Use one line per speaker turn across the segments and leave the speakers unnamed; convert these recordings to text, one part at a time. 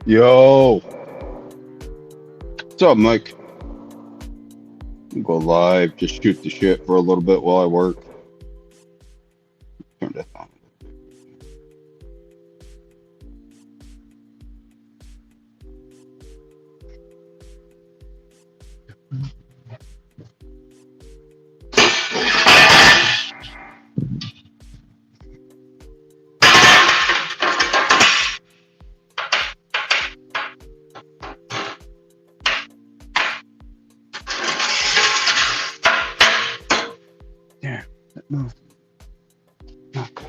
Yo, what's up, Mike? Go live, just shoot the shit for a little bit while I work. Turn that on. Yeah, no. Oh, God.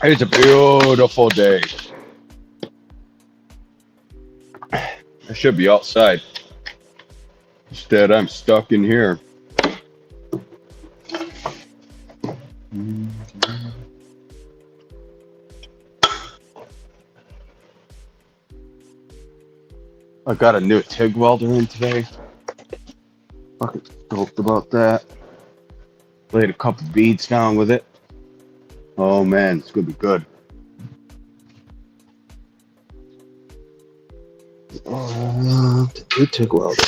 It's a beautiful day. I should be outside. Instead, I'm stuck in here. I got a new TIG welder in today. Fucking stoked about that. Laid a couple beads down with it. Oh man, it's gonna be good. The new TIG welder.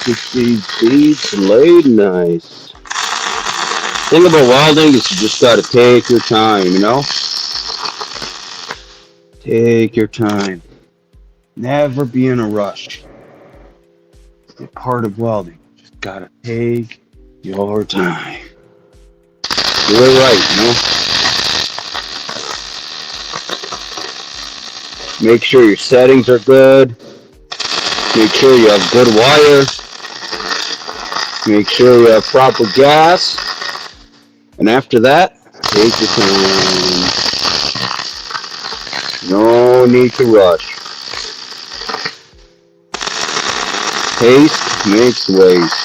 Get these beads laid nice. Thing about welding is you just gotta take your time, you know? Take your time. Never be in a rush. It's a part of welding. Just gotta take your time. Do it right, you know? Make sure your settings are good. Make sure you have good wire. Make sure you have proper gas. And after that, take your time. No need to rush. Haste makes waste.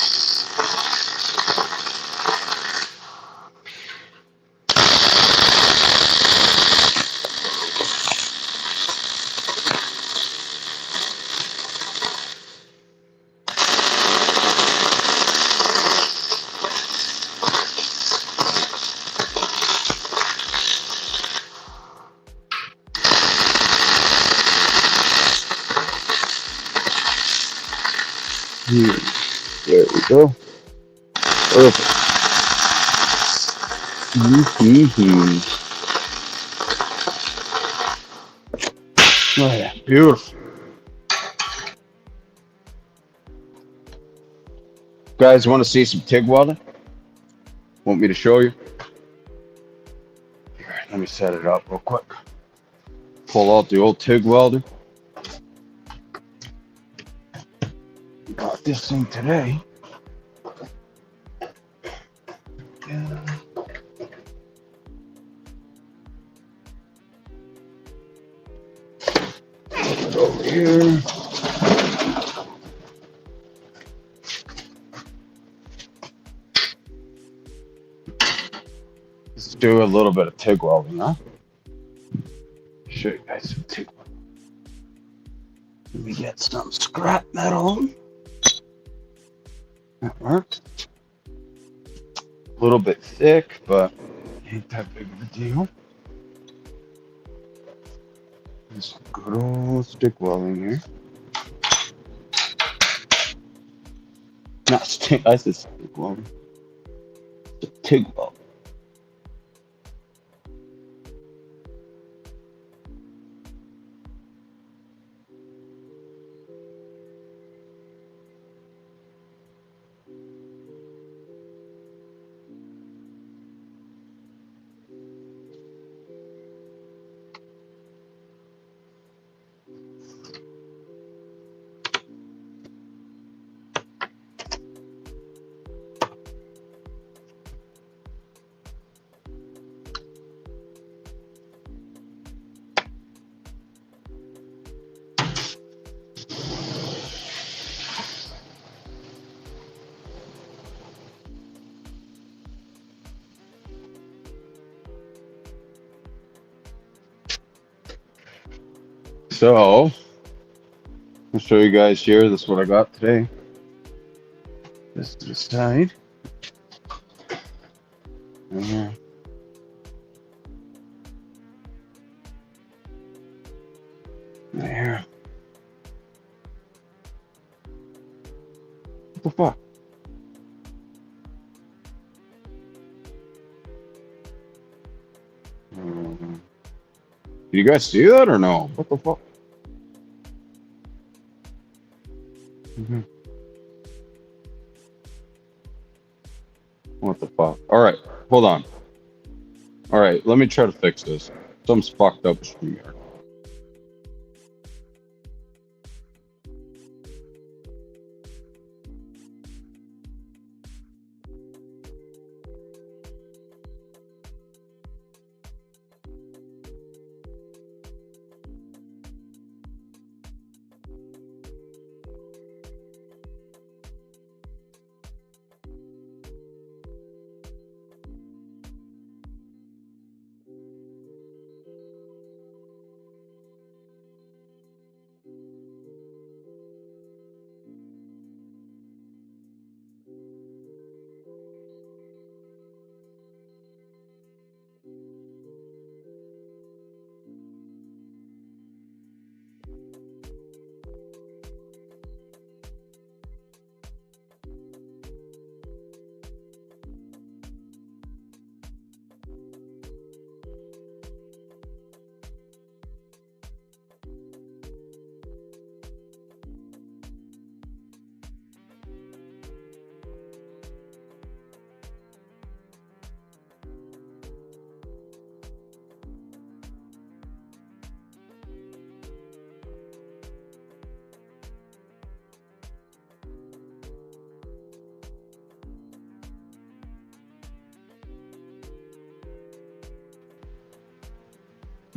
There we go. Perfect. Oh yeah, beautiful. Guys, want to see some TIG welding? Want me to show you? Here, let me set it up real quick. Pull out the old TIG welder. Got this thing today. Yeah. here. Let's do a little bit of TIG welding, huh? Show you guys some TIG welding. Let me get some scrap metal. That works. A little bit thick, but ain't that big of a deal. Just good old stick welding here. Not stick, I said stick welding. It's a TIG weld. So, I'll show you guys here. This is what I got today. This to the side. There. There. What the fuck? Did you guys see that or no? What the fuck? What the fuck? All right, hold on. All right, let me try to fix this. Something's fucked up with StreamYard.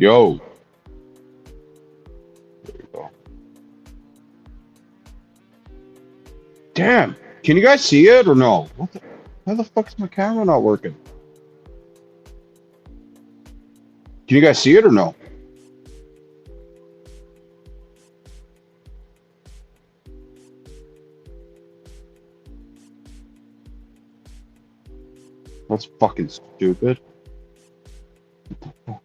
Yo. There we go. Damn. Can you guys see it or no? What the, why the fuck is my camera not working? Can you guys see it or no? That's fucking stupid. What the fuck?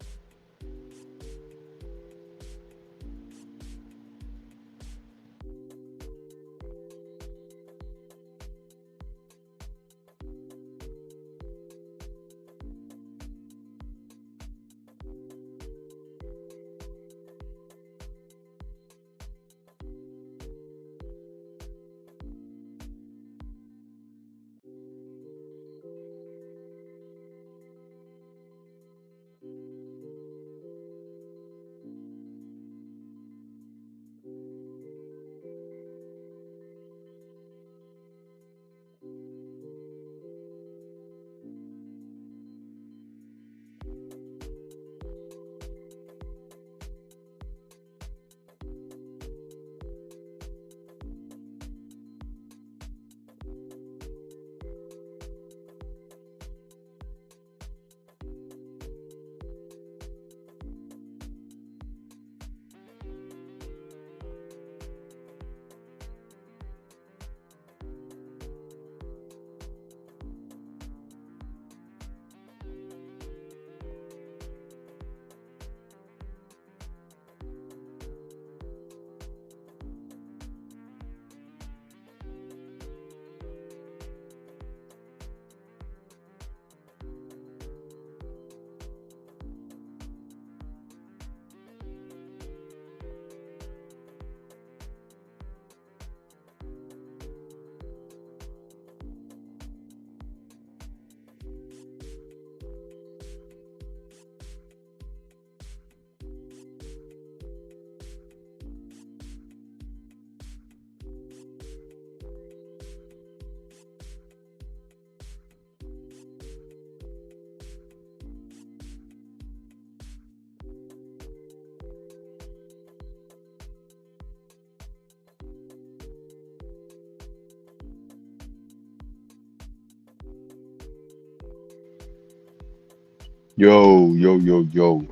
Yo, yo, yo, yo.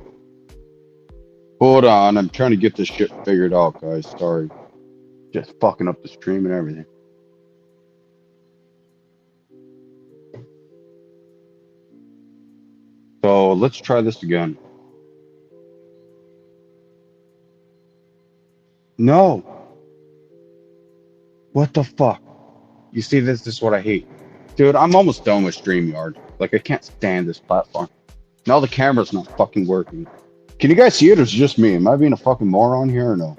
Hold on, I'm trying to get this shit figured out, guys. Sorry. Just fucking up the stream and everything. So let's try this again. No. What the fuck? You see, this is what I hate. Dude, I'm almost done with StreamYard. Like, I can't stand this platform. Now the camera's not fucking working. Can you guys see it or is it just me? Am I being a fucking moron here or no?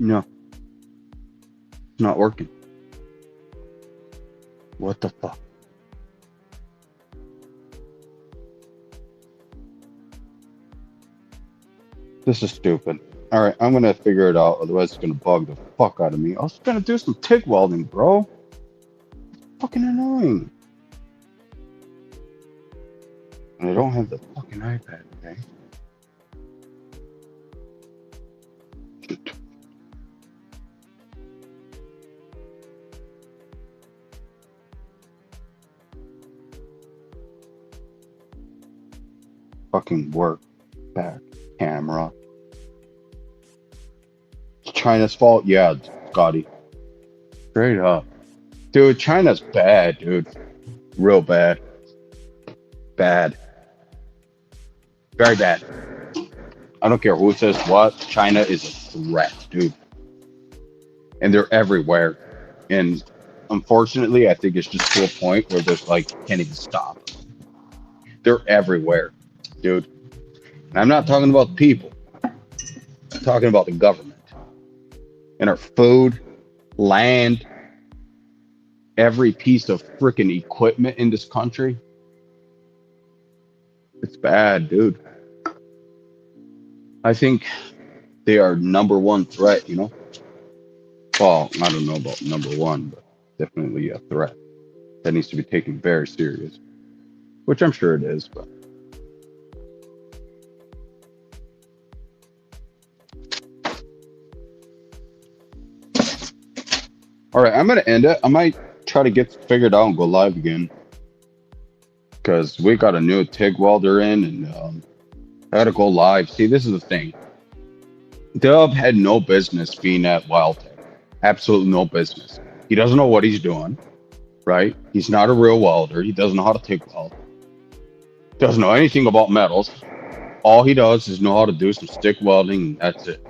No. It's not working. What the fuck? This is stupid. Alright, I'm gonna figure it out, otherwise it's gonna bug the fuck out of me. I was gonna do some TIG welding, bro. Fucking annoying. And I don't have the fucking iPad, okay? Fucking work. Back. Camera. It's China's fault? Yeah, Scotty. Straight up. Dude, China's bad, dude. Real bad. Bad. Very bad. I don't care who says what. China is a threat, dude. And they're everywhere. And unfortunately, I think it's just to a point where there's like, can't even stop. They're everywhere, dude. And I'm not talking about people. I'm talking about the government. And our food, land, every piece of freaking equipment in this country. It's bad, dude. I think they are number one threat, you know? Well, I don't know about number one, but definitely a threat that needs to be taken very serious, which I'm sure it is, but. All right, I'm gonna end it. I might try to get figured out and go live again because we got a new TIG welder in, and I gotta go live. See, this is the thing. Dub had no business being at Wildtech. Absolutely no business. He doesn't know what he's doing, right? He's not a real welder. He doesn't know how to TIG weld. Doesn't know anything about metals. All he does is know how to do some stick welding, and that's it,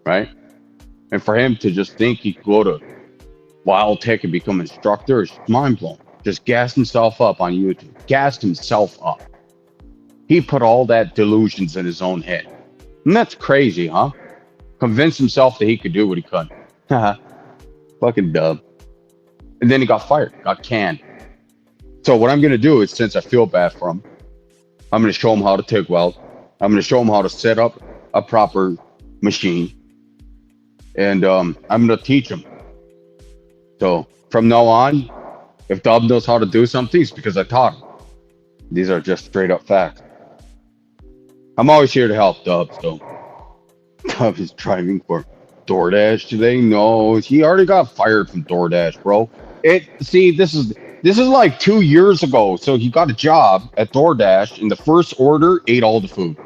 right? And for him to just think he could go to Wildtech and become an instructor is mind blowing. Just gassed himself up on YouTube. Gassed himself up. He put all that delusions in his own head. And that's crazy, huh? Convinced himself that he could do what he could. Haha. Fucking dub. And then he got fired, got canned. So what I'm gonna do is, since I feel bad for him, I'm gonna show him how to TIG weld. I'm gonna show him how to set up a proper machine. And I'm gonna teach him. So from now on, if Dub knows how to do something, it's because I taught him. These are just straight up facts. I'm always here to help Dub, so Dub is driving for DoorDash today. No, he already got fired from DoorDash, bro. This is like 2 years ago. So he got a job at DoorDash, and the first order ate all the food.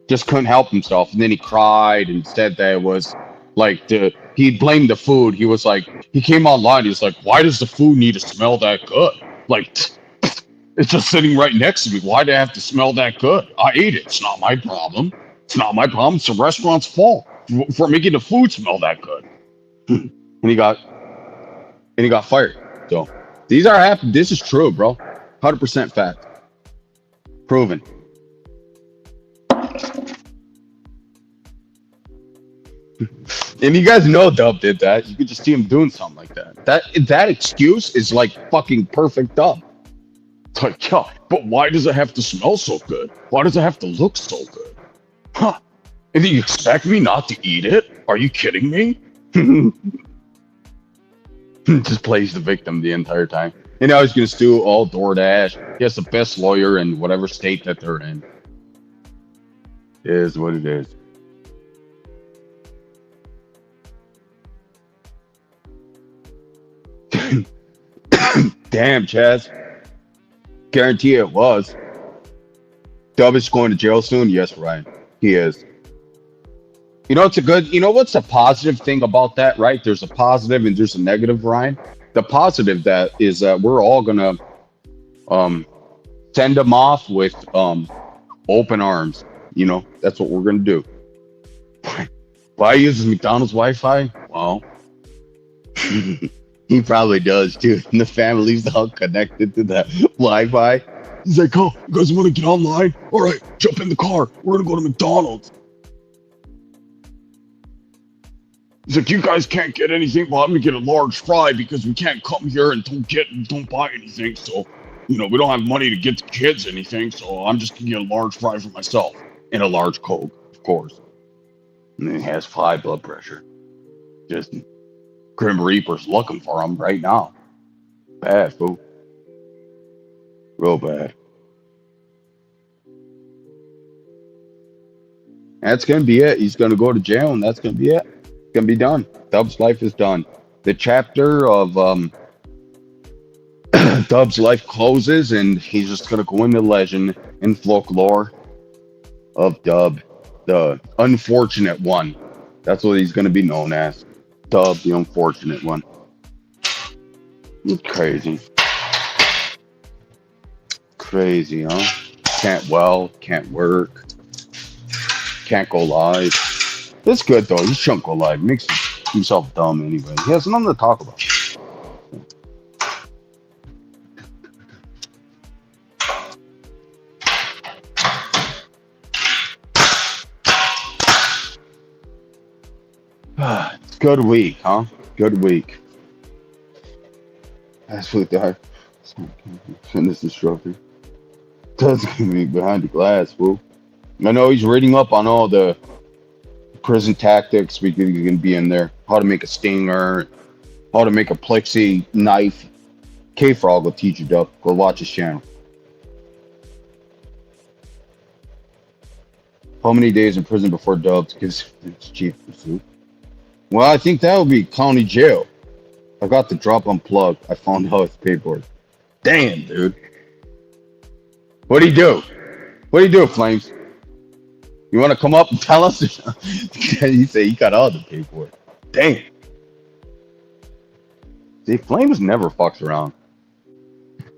Just couldn't help himself, and then he cried and said that it was like he blamed the food. He was like, he came online. He was like, why does the food need to smell that good? Like, it's just sitting right next to me. Why do I have to smell that good? I ate it. It's not my problem. It's not my problem. It's the restaurant's fault for making the food smell that good. And he got fired. So these are happening. This is true, bro. 100% fact. Proven. And you guys know Dub did that. You could just see him doing something like that. That excuse is like fucking perfect Dub. It's like, yeah, but why does it have to smell so good? Why does it have to look so good? Huh? And you expect me not to eat it? Are you kidding me? Just plays the victim the entire time. And now he's gonna sue all DoorDash. He has the best lawyer in whatever state that they're in. It is what it is. Damn, Chaz. Guarantee it was. Dub is going to jail soon. Yes, Ryan. He is. It's a good. What's a positive thing about that, right? There's a positive and there's a negative, Ryan. The positive that is that we're all gonna um send him off with open arms. That's what we're gonna do. Why he uses McDonald's Wi-Fi? Well, he probably does too. And the family's all connected to that Wi-Fi. He's like, "Oh, you guys want to get online? All right, jump in the car. We're gonna go to McDonald's." He's like, "You guys can't get anything. Well, I'm gonna get a large fry because we can't come here and don't buy anything. So, we don't have money to get the kids anything. So I'm just gonna get a large fry for myself and a large Coke, of course." And then he has high blood pressure. Just Grim Reaper's looking for him right now. Bad, fool. Real bad. That's gonna be it. He's gonna go to jail, and that's gonna be it. It's gonna be done. Dub's life is done. The chapter of Dub's life closes, and he's just gonna go into legend and folklore of Dub, the unfortunate one. That's what he's gonna be known as. Dub, the unfortunate one. It's crazy. Crazy, huh? Can't work, can't go live. It's good though. He shouldn't go live. Makes himself dumb anyway. He has nothing to talk about. It's a good week, huh? Good week. That's what the fitness instructor. That's gonna be behind the glass, fool. I know he's reading up on all the prison tactics we can be in there. How to make a stinger, how to make a plexi knife. K-Frog will teach you, Dub. Go watch his channel. How many days in prison before Dubs gives its chief pursuit? Well, I think that would be county jail. I got the drop unplugged. I found out it's paperwork. Damn, dude. What do you do? What do you do, Flames? You want to come up and tell us? He said he got all the paperwork. Damn. See, Flames never fucks around.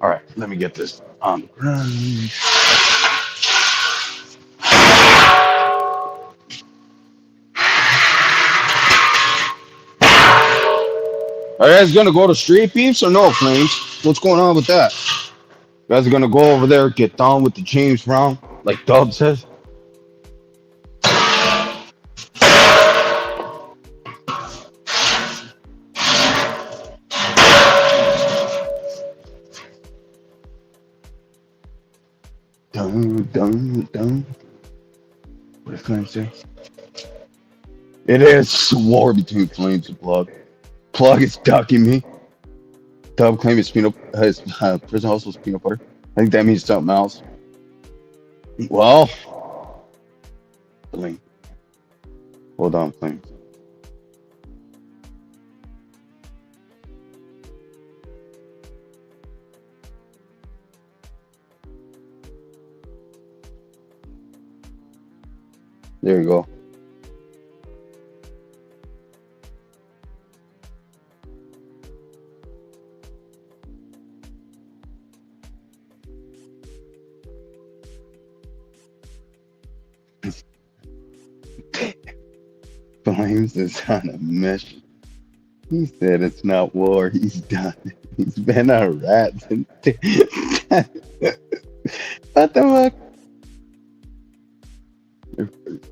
All right, let me get this on the ground. Are you guys gonna go to Street Beefs or no, Flames? What's going on with that? You guys are gonna go over there, get down with the James Brown, like Dub says? Dun. What did Flames say? It is war between Flames and Plug. Plug is ducking me. Dub claim his prison house was peanut butter. I think that means something else. Well, hold on, Flames. There you go. Flames is on a mission. He said it's not war. He's done. He's been a rat since. What the fuck?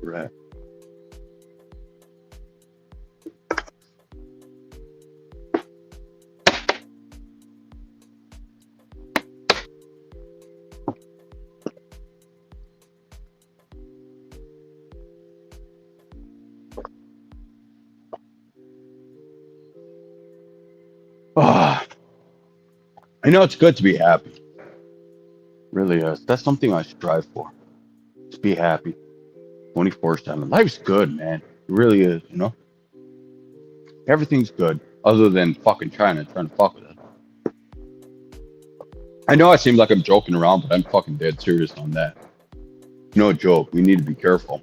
Rat. Ah, I know it's good to be happy. Really is. That's something I strive for. Just be happy. 24/7. Life's good, man. It really is, Everything's good. Other than fucking China trying to fuck with us. I know I seem like I'm joking around, but I'm fucking dead serious on that. No joke. We need to be careful.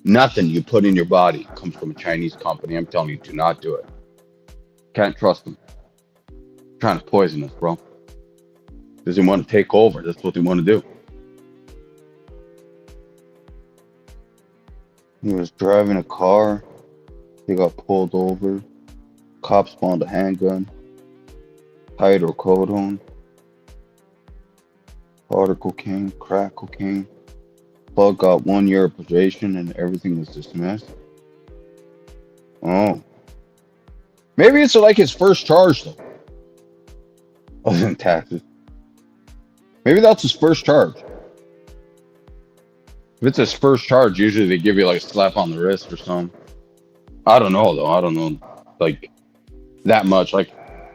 Nothing you put in your body comes from a Chinese company. I'm telling you, do not do it. Can't trust them. Trying to poison us, bro. Doesn't want to take over. That's what they want to do. He was driving a car. He got pulled over. Cops found a handgun. Hydrocodone. Powder cocaine. Crack cocaine. Plug got 1 year of probation and everything was dismissed. Oh. Maybe it's like his first charge, though. Other than taxes. Maybe that's his first charge. If it's his first charge, usually they give you like a slap on the wrist or something. I don't know, though. I don't know, like, that much. Like,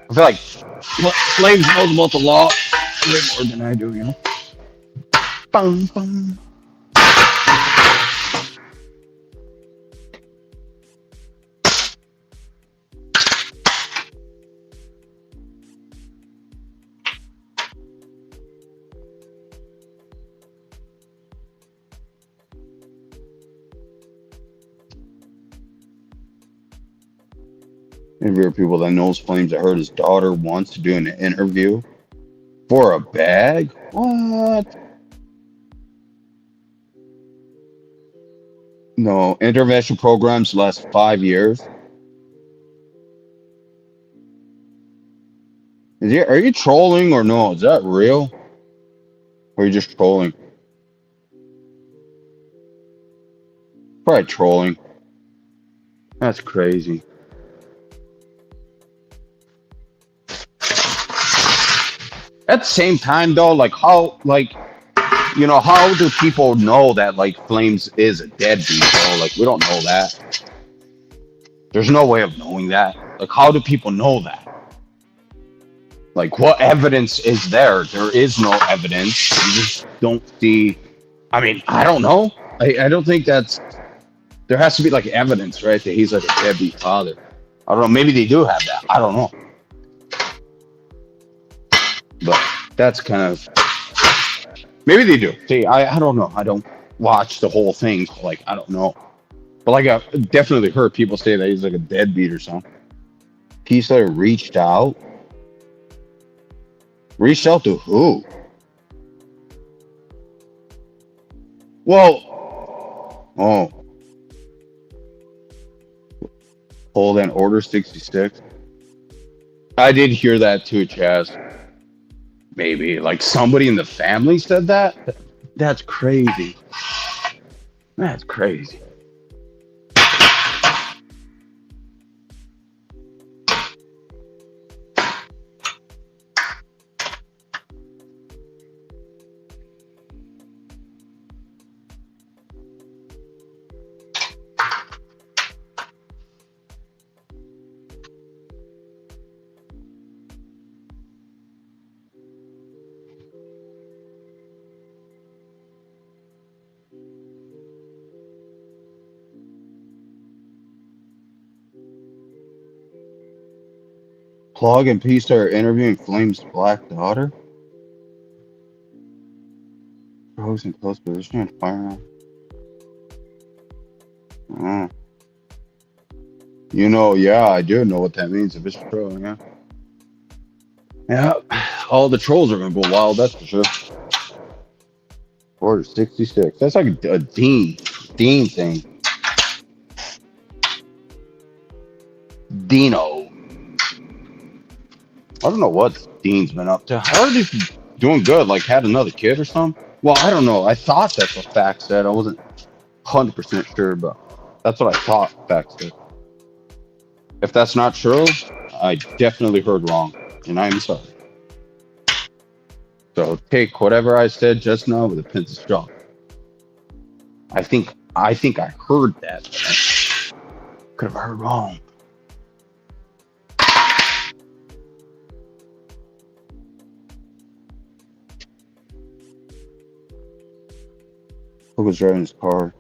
I feel like Flames knows about the law way more than I do, you know? Bum, bum. Maybe there are people that knows Flames that heard his daughter wants to do an interview for a bag. What? No, intervention programs last 5 years. Are you trolling or no? Is that real? Or are you just trolling? Probably trolling. That's crazy. At the same time, though, like how, like, how do people know that like Flames is a deadbeat, bro? Like we don't know that. There's no way of knowing that. Like how do people know that? Like what evidence is there? There is no evidence. You just don't see. I mean, I don't know. I don't think that's. There has to be like evidence, right? That he's like a deadbeat father. I don't know. Maybe they do have that. I don't know. But that's kind of. Maybe they do. See, I don't know. I don't watch the whole thing. So like, I don't know. But like, I've definitely heard people say that he's like a deadbeat or something. He's like reached out. Reached out to who? Well, oh. Hold on, Order 66. I did hear that too, Chaz. Maybe. Like somebody in the family said that? That's crazy. That's crazy. Plug and Peace are interviewing Flame's black daughter. Rose in close position and firearm. Oh. Yeah, I do know what that means if it's true, yeah. Yeah, all the trolls are gonna go wild, that's for sure. Order 66. That's like a Dean thing. Dino. I don't know what Dean's been up to. I heard he's doing good, like had another kid or something. Well, I don't know. I thought that's what facts said. I wasn't 100% sure, but that's what I thought facts said. If that's not true, I definitely heard wrong, and I'm sorry. So take whatever I said just now with a pinch of salt. I think I heard that. Could have heard wrong. Who was driving his car?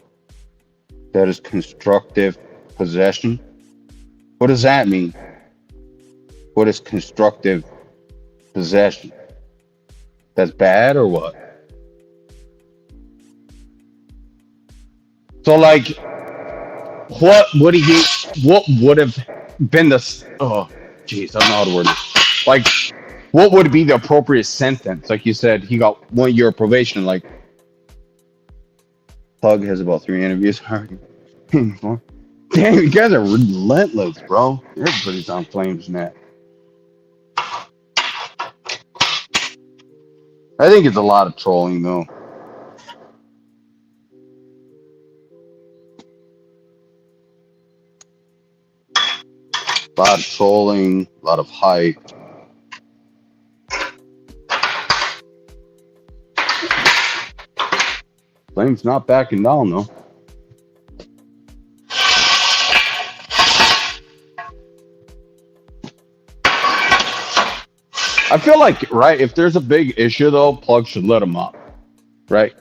That is constructive possession. What does that mean? What is constructive possession? That's bad or what? So like, what would he? What would have been the? Oh, jeez, I don't know how to word this. Like, what would be the appropriate sentence? Like you said, he got 1 year of probation. Like, Pug has about 3 interviews. Damn, you guys are relentless, bro. Everybody's on Flames net. I think it's a lot of trolling, though. A lot of trolling, a lot of hype. Flames not backing down, though. I feel like, right, if there's a big issue, though, Plug should let him up, right?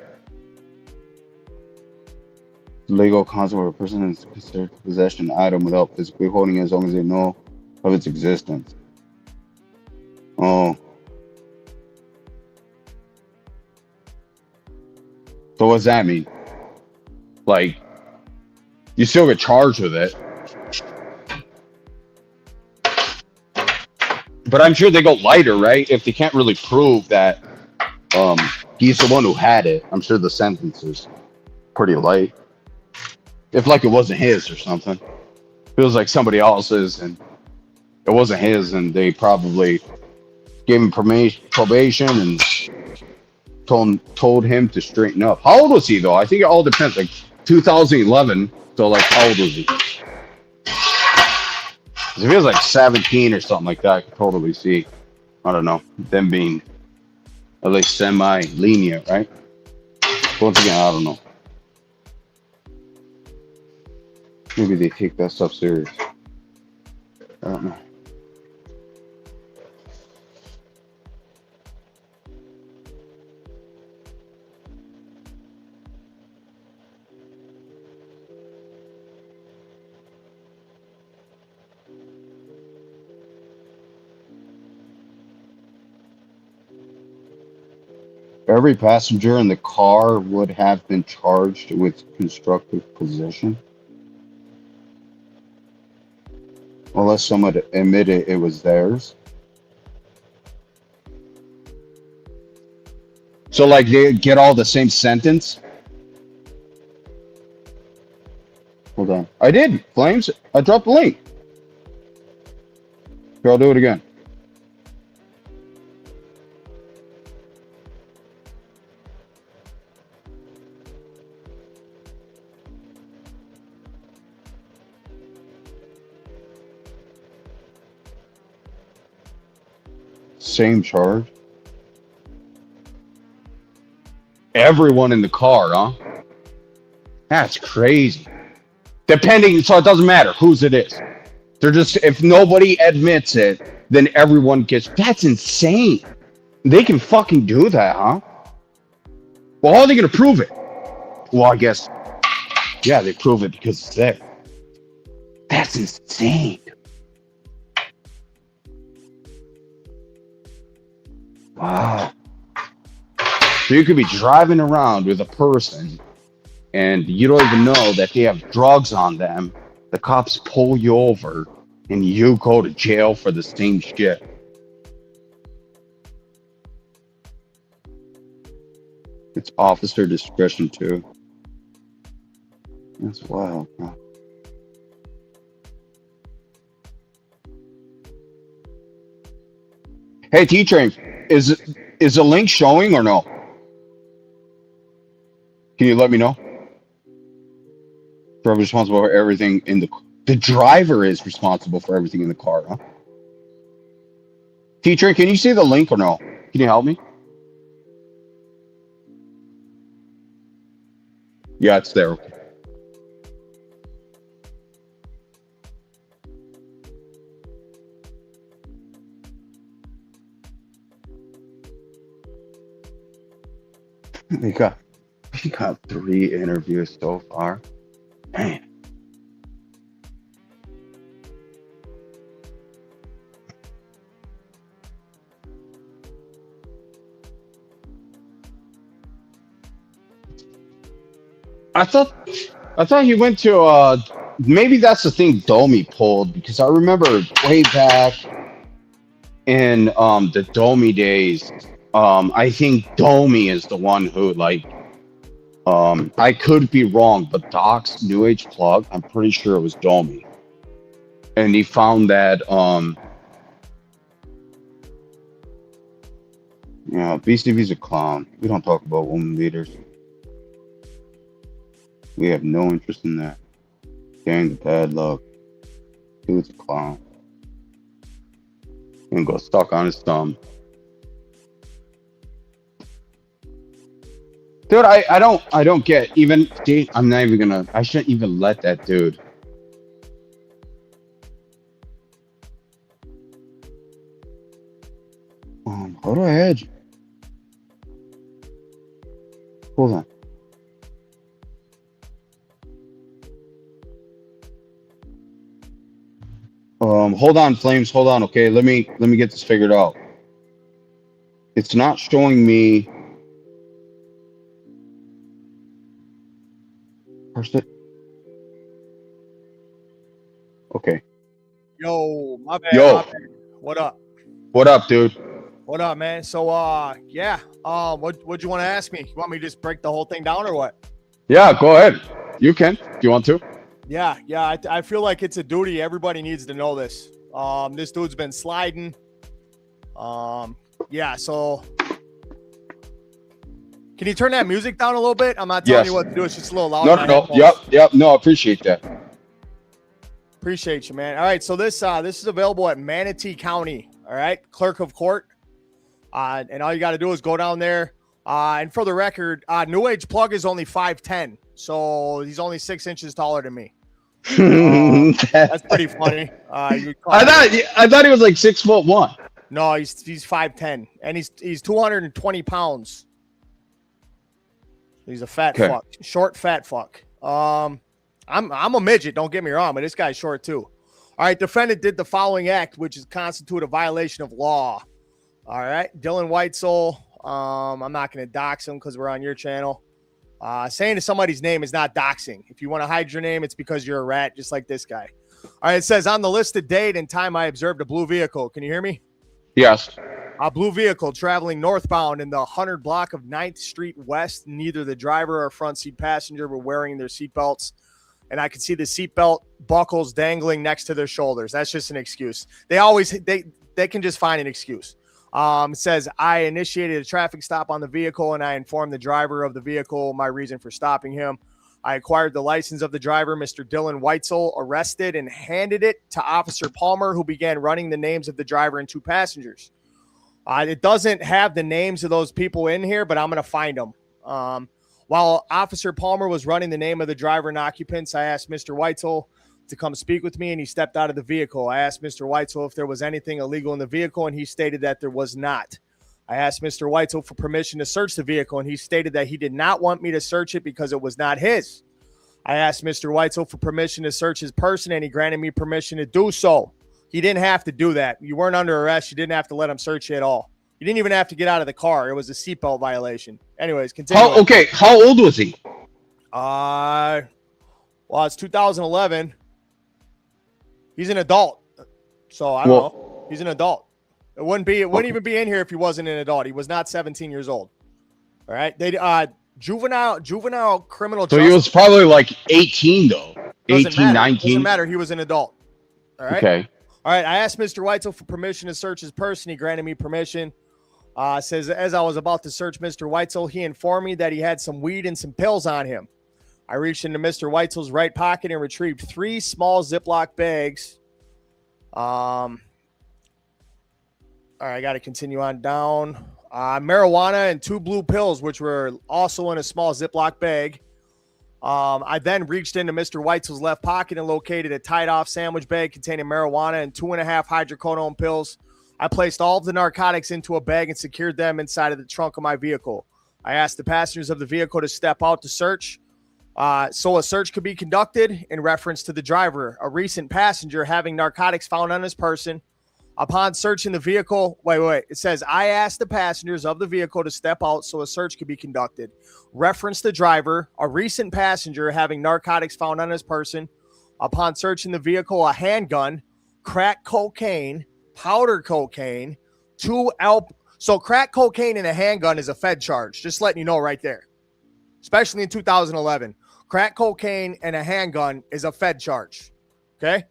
Legal concept where a person is considered possession item without physically holding it as long as they know of its existence. Oh. So what's that mean? Like, you still get charged with it. But I'm sure they go lighter, right? If they can't really prove that he's the one who had it, I'm sure the sentence is pretty light. If like it wasn't his or something. Feels like somebody else's and it wasn't his and they probably gave him probation and told him to straighten up. How old was he though? I think it all depends. Like 2011. So like how old was he? 'Cause if he was like 17 or something like that, I could totally see. I don't know them being at least semi-lenient, right? Once again, I don't know. Maybe they take that stuff serious. I don't know. Every passenger in the car would have been charged with constructive possession, unless someone admitted it was theirs. So, like, they get all the same sentence? Hold on. I did, Flames. I dropped the link. Here, I'll do it again. Same charge. Everyone in the car, huh? That's crazy. Depending, so it doesn't matter whose it is. They're just, if nobody admits it, then everyone gets, that's insane. They can fucking do that, huh? Well, how are they going to prove it? Well, I guess, yeah, they prove it because it's there. That's insane. Wow. So you could be driving around with a person and you don't even know that they have drugs on them. The cops pull you over and you go to jail for the same shit. It's officer discretion too. That's wild, bro. Hey, T-Train, is the link showing or no? Can you let me know? Driver responsible for everything in the driver is responsible for everything in the car, huh? T-Train, can you see the link or no? Can you help me? Yeah, it's there. We got 3 interviews so far. Man. I thought he went to maybe that's the thing Domi pulled because I remember way back in the Domi days. I think Domi is the one who like I could be wrong, but Doc's New Age plug, I'm pretty sure it was Domi. And he found that Beastie V's a clown. We don't talk about woman leaders. We have no interest in that. Gang the bad luck. Dude's a clown. And go stuck on his thumb. Dude, I don't get even I'm not even gonna I shouldn't even let that dude. How do I edge? Hold on. Hold on, Flames. Hold on. Okay, let me get this figured out. It's not showing me. Okay.
Yo, my bad.
Yo.
My bad. What up?
What up, dude?
What up, man? So, yeah. What you want to ask me? You want me to just break the whole thing down or what?
Yeah, go ahead. You can. Do you want to?
Yeah. I feel like it's a duty. Everybody needs to know this. This dude's been sliding. Yeah. So, can you turn that music down a little bit? I'm not telling you what to do. It's just a little loud.
No. Yep. No, I appreciate that.
Appreciate you, man. All right. So this is available at Manatee County. All right, clerk of court. And all you got to do is go down there. And for the record, New Age Plug is only 5'10", so he's only 6 inches taller than me. That's pretty funny.
I thought he was like 6'1".
No, he's 5'10", and he's 220 pounds. He's a fat fuck, short fat fuck. I'm a midget. Don't get me wrong, but this guy's short too. All right, defendant did the following act, which is constitute a violation of law. All right, Dylan Whitesole. I'm not going to dox him because we're on your channel. Saying somebody's name is not doxing. If you want to hide your name, it's because you're a rat, just like this guy. All right, it says on the listed date and time I observed a blue vehicle. Can you hear me?
Yes.
A blue vehicle traveling northbound in the 100 block of 9th Street West. Neither the driver or front seat passenger were wearing their seatbelts. And I could see the seatbelt buckles dangling next to their shoulders. That's just an excuse. They can just find an excuse. It says, I initiated a traffic stop on the vehicle and I informed the driver of the vehicle my reason for stopping him. I acquired the license of the driver, Mr. Dylan Whitesole, arrested and handed it to Officer Palmer, who began running the names of the driver and two passengers. It doesn't have the names of those people in here, but I'm going to find them. While Officer Palmer was running the name of the driver and occupants, I asked Mr. Whitesole to come speak with me, and he stepped out of the vehicle. I asked Mr. Whitesole if there was anything illegal in the vehicle, and he stated that there was not. I asked Mr. Whitesole for permission to search the vehicle, and he stated that he did not want me to search it because it was not his. I asked Mr. Whitesole for permission to search his person, and he granted me permission to do so. He didn't have to do that. You weren't under arrest. You didn't have to let him search you at all. You didn't even have to get out of the car. It was a seatbelt violation. Anyways, continue.
How old was he?
Well, it's 2011. He's an adult. So I don't know. He's an adult. It wouldn't even be in here if he wasn't an adult. He was not 17 years old. All right. They juvenile criminal
justice. So he was probably like 18 though. 18, 19.
Doesn't matter. He was an adult. All right.
Okay.
All right. I asked Mr. Whitesole for permission to search his person. He granted me permission. Says, as I was about to search Mr. Whitesole, he informed me that he had some weed and some pills on him. I reached into Mr. Whitesole's right pocket and retrieved 3 small Ziploc bags. All right, I got to continue on down. Marijuana and 2 blue pills, which were also in a small Ziploc bag. I then reached into Mr. Whitesole's left pocket and located a tied-off sandwich bag containing marijuana and 2.5 hydrocodone pills. I placed all of the narcotics into a bag and secured them inside of the trunk of my vehicle. I asked the passengers of the vehicle to step out to search. So a search could be conducted in reference to the driver, a recent passenger having narcotics found on his person. Upon searching the vehicle, wait. It says, I asked the passengers of the vehicle to step out so a search could be conducted. Reference the driver, a recent passenger having narcotics found on his person. Upon searching the vehicle, a handgun, crack cocaine, powder cocaine, So crack cocaine and a handgun is a Fed charge. Just letting you know right there. Especially in 2011. Crack cocaine and a handgun is a Fed charge. Okay?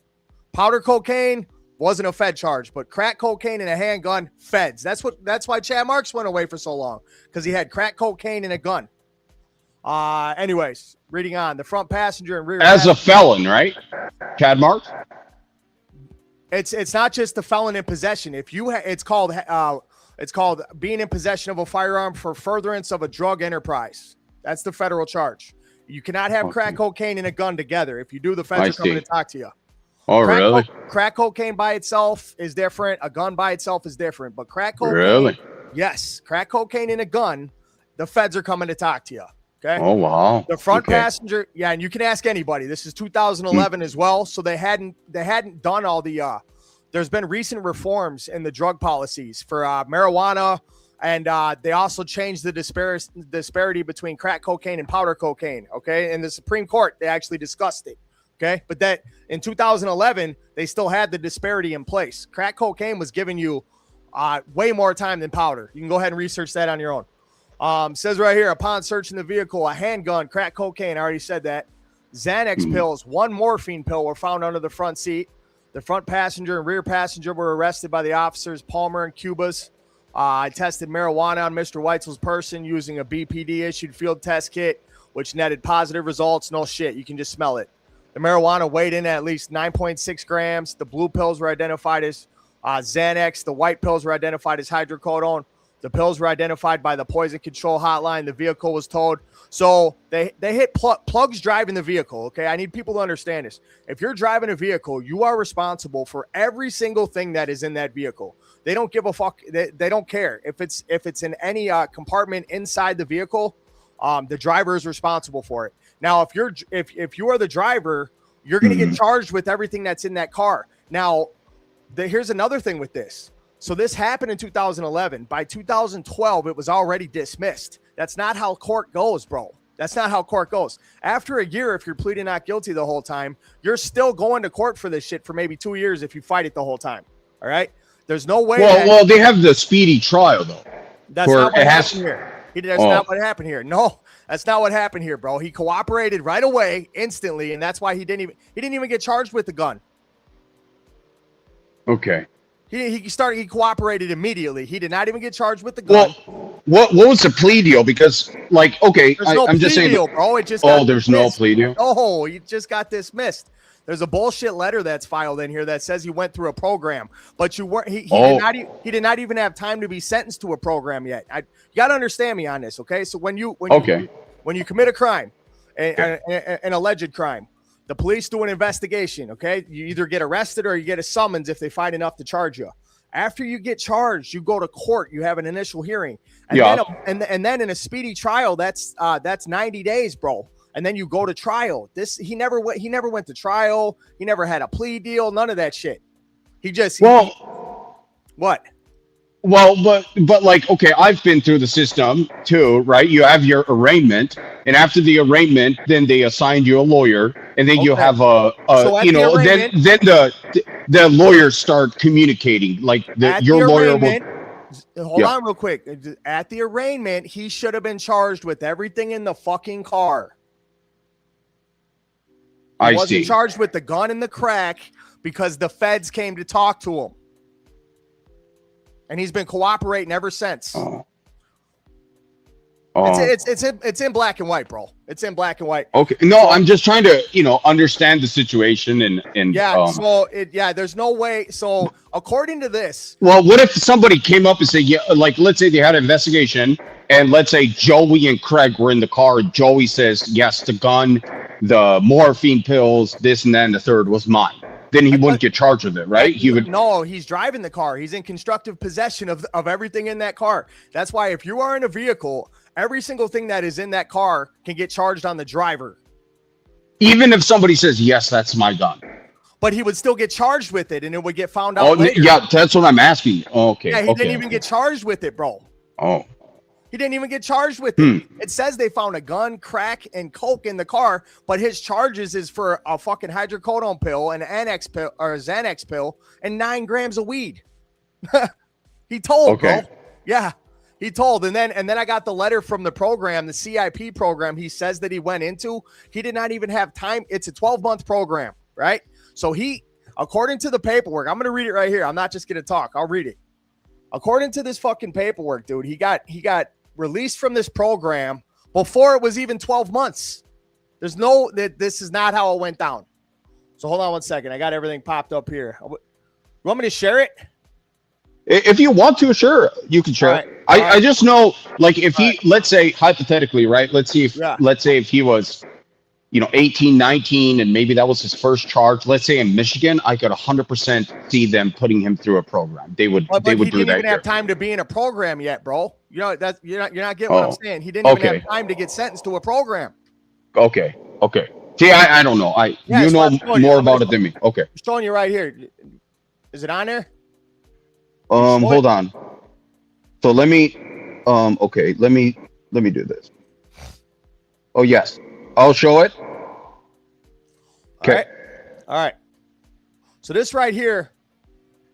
Powder cocaine wasn't a Fed charge, but crack cocaine and a handgun, Feds. That's why Chad Marks went away for so long, because he had crack cocaine and a gun. Anyways, reading on. The front passenger and rear
As a felon, right? Chad Marks?
It's not just the felon in possession. If you it's called being in possession of a firearm for furtherance of a drug enterprise. That's the federal charge. You cannot have crack cocaine and a gun together. If you do, the feds are coming to talk to you.
Oh, really?
Crack cocaine by itself is different. A gun by itself is different. But crack cocaine,
really?
Yes, crack cocaine and a gun, the feds are coming to talk to you. Okay.
Oh, wow.
The front passenger, yeah, and you can ask anybody. This is 2011 as well, so they hadn't done all the. There's been recent reforms in the drug policies for marijuana, and they also changed the disparity between crack cocaine and powder cocaine. Okay, in the Supreme Court, they actually discussed it. Okay, but that in 2011, they still had the disparity in place. Crack cocaine was giving you way more time than powder. You can go ahead and research that on your own. Says right here, upon searching the vehicle, a handgun, crack cocaine, I already said that, Xanax pills, one morphine pill were found under the front seat. The front passenger and rear passenger were arrested by the officers, Palmer and Cubas. I tested marijuana on Mr. Weitzel's person using a BPD-issued field test kit, which netted positive results. No shit, you can just smell it. The marijuana weighed in at least 9.6 grams. The blue pills were identified as Xanax. The white pills were identified as hydrocodone. The pills were identified by the Poison Control Hotline. The vehicle was towed. So they hit plugs driving the vehicle, okay? I need people to understand this. If you're driving a vehicle, you are responsible for every single thing that is in that vehicle. They don't give a fuck. They don't care. If it's in any compartment inside the vehicle, the driver is responsible for it. Now, if you are the driver, you're going to get charged with everything that's in that car. Now, here's another thing with this. So this happened in 2011. By 2012, it was already dismissed. That's not how court goes, bro. That's not how court goes. After a year, if you're pleading not guilty the whole time, you're still going to court for this shit for maybe 2 years if you fight it the whole time. All right? There's no way.
Well, they have the speedy trial, though.
That's not what happened here. That's not what happened here. No, that's not what happened here, bro. He cooperated right away, instantly, and that's why he didn't even get charged with the gun.
Okay.
He cooperated immediately. He did not even get charged with the gun.
Well, what was the plea deal? Because, like, okay, I'm just saying.
Deal, bro. It just
there's no plea deal?
Oh, he just got dismissed. There's a bullshit letter that's filed in here that says he went through a program, but you weren't. He did not even have time to be sentenced to a program yet. You got to understand me on this, okay? So when you commit a crime, an alleged crime, the police do an investigation, okay? You either get arrested or you get a summons if they find enough to charge you. After you get charged, you go to court. You have an initial hearing, and then in a speedy trial, that's 90 days, bro. And then you go to trial. He never went to trial. He never had a plea deal. None of that shit. What?
Well, but like, okay, I've been through the system too, right? You have your arraignment, and after the arraignment, then they assign you a lawyer, and then you have then the lawyers start communicating, like your lawyer will.
Hold on real quick. At the arraignment, he should have been charged with everything in the fucking car. He wasn't charged with the gun and the crack because the feds came to talk to him. And he's been cooperating ever since. It's in black and white, bro. It's in black and white.
Okay. No, I'm just trying to, understand the situation and
there's no way. So according to this.
Well, what if somebody came up and said, let's say they had an investigation, and let's say Joey and Craig were in the car. Joey says, yes, the gun, the morphine pills, this and that, and the third was mine. Then he wouldn't get charged with it, right?
No, he's driving the car. He's in constructive possession of everything in that car. That's why if you are in a vehicle, every single thing that is in that car can get charged on the driver.
Even if somebody says, yes, that's my gun.
but he would still get charged with it, and it would get found out
Oh,
later.
yeah, that's what I'm asking. Oh, okay.
Yeah, he
okay,
didn't even get charged with it, bro.
Oh,
He didn't even get charged with it. It says they found a gun, crack, and coke in the car, but his charges is for a fucking hydrocodone pill, an Annex pill, or a Xanax pill, and 9 grams of weed. He told,
Okay.
bro. Yeah, he told. And then I got the letter from the program, the CIP program. He says that he went into. He did not even have time. It's a 12-month program, right? So he, according to the paperwork, I'm going to read it right here. I'm not just going to talk. I'll read it. According to this fucking paperwork, dude, he got released from this program before it was even 12 months. There's no, that this is not how it went down. So hold on one second. I got everything popped up here. You want me to share it?
if you want to, sure, you can share.
Right.
I just know, like, if he, let's say hypothetically, right? Let's say if he was, 18, 19, and maybe that was his first charge. Let's say in Michigan, I could 100% see them putting him through a program. They would
But
do
he
that.
didn't even
here.
have time to be in a program yet, bro. That you're not getting what I'm saying. He didn't even have time to get sentenced to a program.
Okay. See, I don't know. You know more about it than me. Okay.
I'm showing you right here. Is it on there?
Hold on. So let me, okay, let me do this. Oh yes, I'll show it. Okay.
All right. So this right here,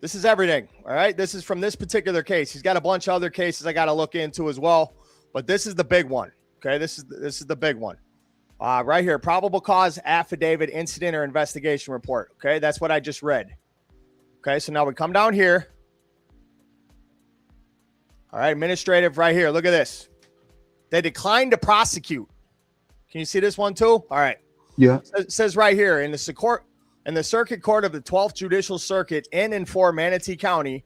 this is everything. All right. This is from this particular case. He's got a bunch of other cases I got to look into as well, but this is the big one. Okay. This is the big one. Right here, probable cause affidavit, incident or investigation report. Okay. That's what I just read. Okay. So now we come down here. All right. Administrative right here. Look at this. They declined to prosecute. Can you see this one too? All right.
Yeah.
It says right here in the Circuit Court of the 12th Judicial Circuit in and for Manatee County,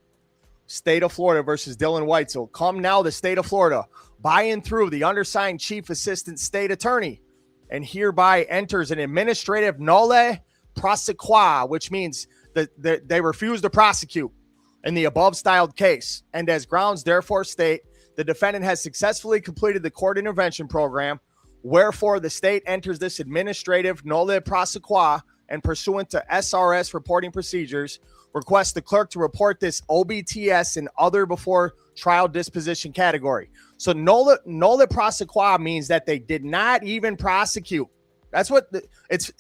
State of Florida versus Dylan Weitzel. Come now, the State of Florida, by and through the undersigned Chief Assistant State Attorney, and hereby enters an administrative nolle prosequi, which means that they refuse to prosecute in the above styled case. And as grounds, therefore, state the defendant has successfully completed the court intervention program. Wherefore, the state enters this administrative nolle prosequi and pursuant to SRS reporting procedures, requests the clerk to report this OBTS and other before trial disposition category. So nolle prosequi means that they did not even prosecute. That's what it's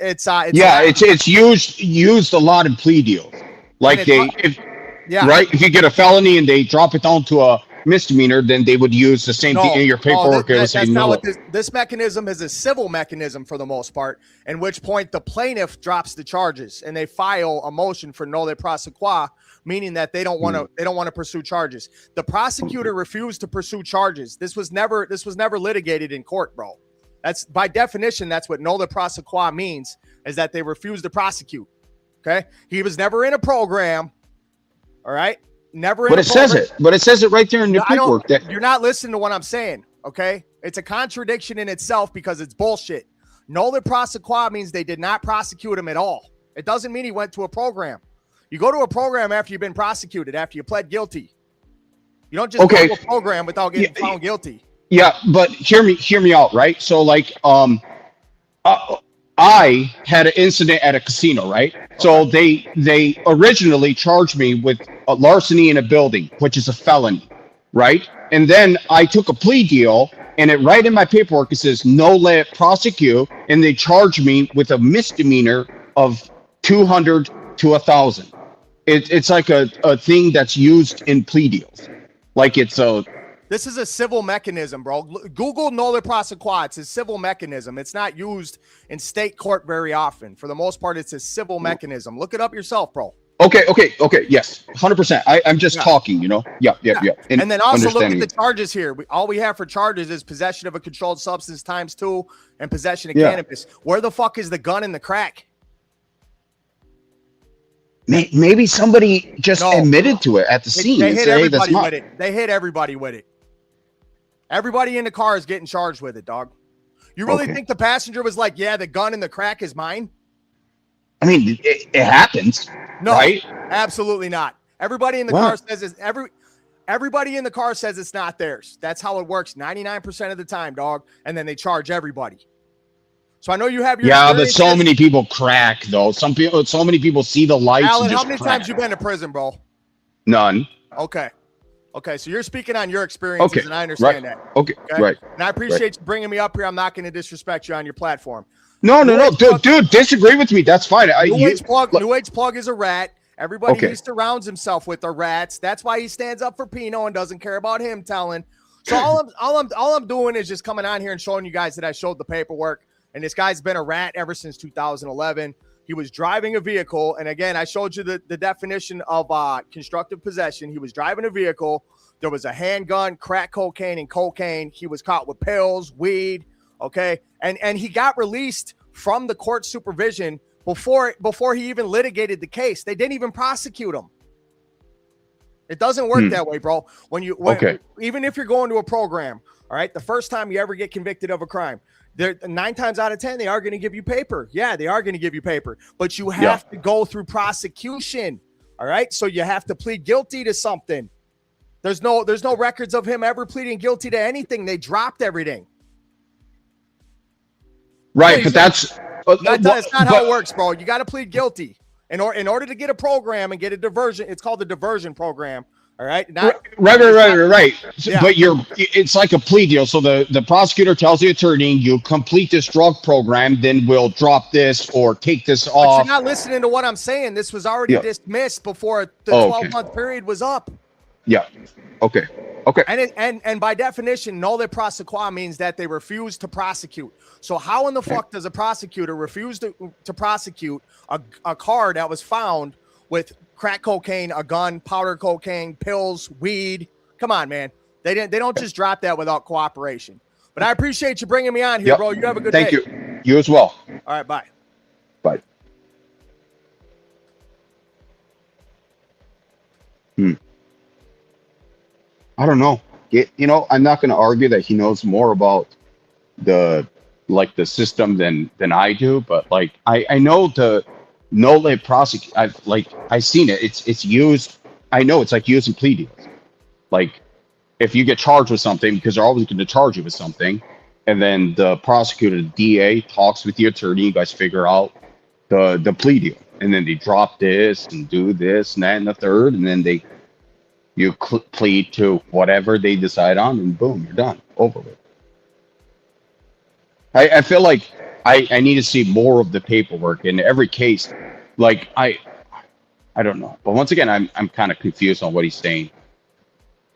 used a lot in plea deals. Like right? If you get a felony and they drop it down to a misdemeanor, then they would use the same thing in your paperwork. This mechanism is a civil mechanism for the most part, in which point the plaintiff drops the charges and they file a motion for nolle prosequi, meaning that they don't want to pursue charges. The prosecutor refused to pursue charges. This was never litigated in court, bro. That's by definition, that's what nolle prosequi means, is that they refuse to prosecute. Okay. He was never in a program. All right. Never.
But it says it right there in the paperwork.
You're not listening to what I'm saying. Okay. It's a contradiction in itself because it's bullshit. Nolle prosequi means they did not prosecute him at all. It doesn't mean he went to a program. You go to a program after you've been prosecuted, after you pled guilty. You don't just go to a program without getting found guilty.
Yeah, but hear me out, right? So like, I had an incident at a casino, right? So they originally charged me with larceny in a building, which is a felony, right? And then I took a plea deal, and right in my paperwork it says nolle prosecute, and they charged me with a misdemeanor of 200 to 1,000. It's like a thing that's used in plea deals, like it's a.
This is a civil mechanism, bro. Google nolle prosequi. It's a civil mechanism. It's not used in state court very often. For the most part, it's a civil mechanism. Look it up yourself, bro.
Okay. Yes, 100%. I'm just talking, Yeah.
And then also look at the charges here. All we have for charges is possession of a controlled substance ×2 and possession of cannabis. Where the fuck is the gun and the crack?
Maybe somebody just admitted to it at the scene.
They hit everybody with it. They hit everybody with it. Everybody in the car is getting charged with it, dog. You really think the passenger was like, yeah, the gun and the crack is mine?
I mean, it happens.
No,
right?
Absolutely not. Everybody in the car says everybody in the car says it's not theirs. That's how it works 99% of the time, dog. And then they charge everybody. So I know you have your
Yeah, but
experiences.
so many people crack though. So many people see the lights
Alan,
and just
how many
crack.
times you been to prison, bro?
None.
Okay. Okay, so you're speaking on your experiences,
Okay.
and I understand
Right.
that.
Okay. Right.
And I appreciate you bringing me up here. I'm not going to disrespect you on your platform.
No,
New Age Plug-
dude, disagree with me. That's fine.
New Age Plug is a rat. Everybody
Okay.
he surrounds himself with are rats. That's why he stands up for Pino and doesn't care about him telling. So all I'm doing is just coming on here and showing you guys that I showed the paperwork. And this guy's been a rat ever since 2011. He was driving a vehicle, and again, I showed you the definition of constructive possession. He was driving a vehicle. There was a handgun, crack cocaine, and cocaine. He was caught with pills, weed. Okay, and he got released from the court supervision before he even litigated the case. They didn't even prosecute him. It doesn't work that way, bro. Even if you're going to a program, all right, the first time you ever get convicted of a crime, 9 times out of 10, they are going to give you paper. Yeah, they are going to give you paper, but you have to go through prosecution. All right, so you have to plead guilty to something. There's no records of him ever pleading guilty to anything. They dropped everything.
Right, but that's
not how it works, bro. You got to plead guilty in order to get a program and get a diversion. It's called the diversion program. All right.
Right.
Yeah.
But it's like a plea deal. So the prosecutor tells the attorney, you complete this drug program, then we'll drop this or take this
But
off.
you're not listening to what I'm saying. This was already dismissed before the 12-month period was up.
Yeah. Okay.
And by definition, nolle prosequi means that they refuse to prosecute. So how in the fuck does a prosecutor refuse to prosecute a car that was found with crack cocaine, a gun, powder cocaine, pills, weed? Come on, man. They don't just drop that without cooperation. But I appreciate you bringing me on here, bro. You have a good day.
Thank you. You as well.
All right, bye.
Bye. I don't know. I'm not going to argue that he knows more about the system than I do, but I know the nolle prosecute. I've seen it. It's used. I know it's like using plea deals. Like if you get charged with something, because they're always going to charge you with something, and then the prosecutor, the DA, talks with the attorney. You guys figure out the plea deal, and then they drop this and do this and that and the third, and then you plead to whatever they decide on, and boom, you're done. Over with. I feel like I need to see more of the paperwork in every case. Like I don't know, but once again, I'm kind of confused on what he's saying.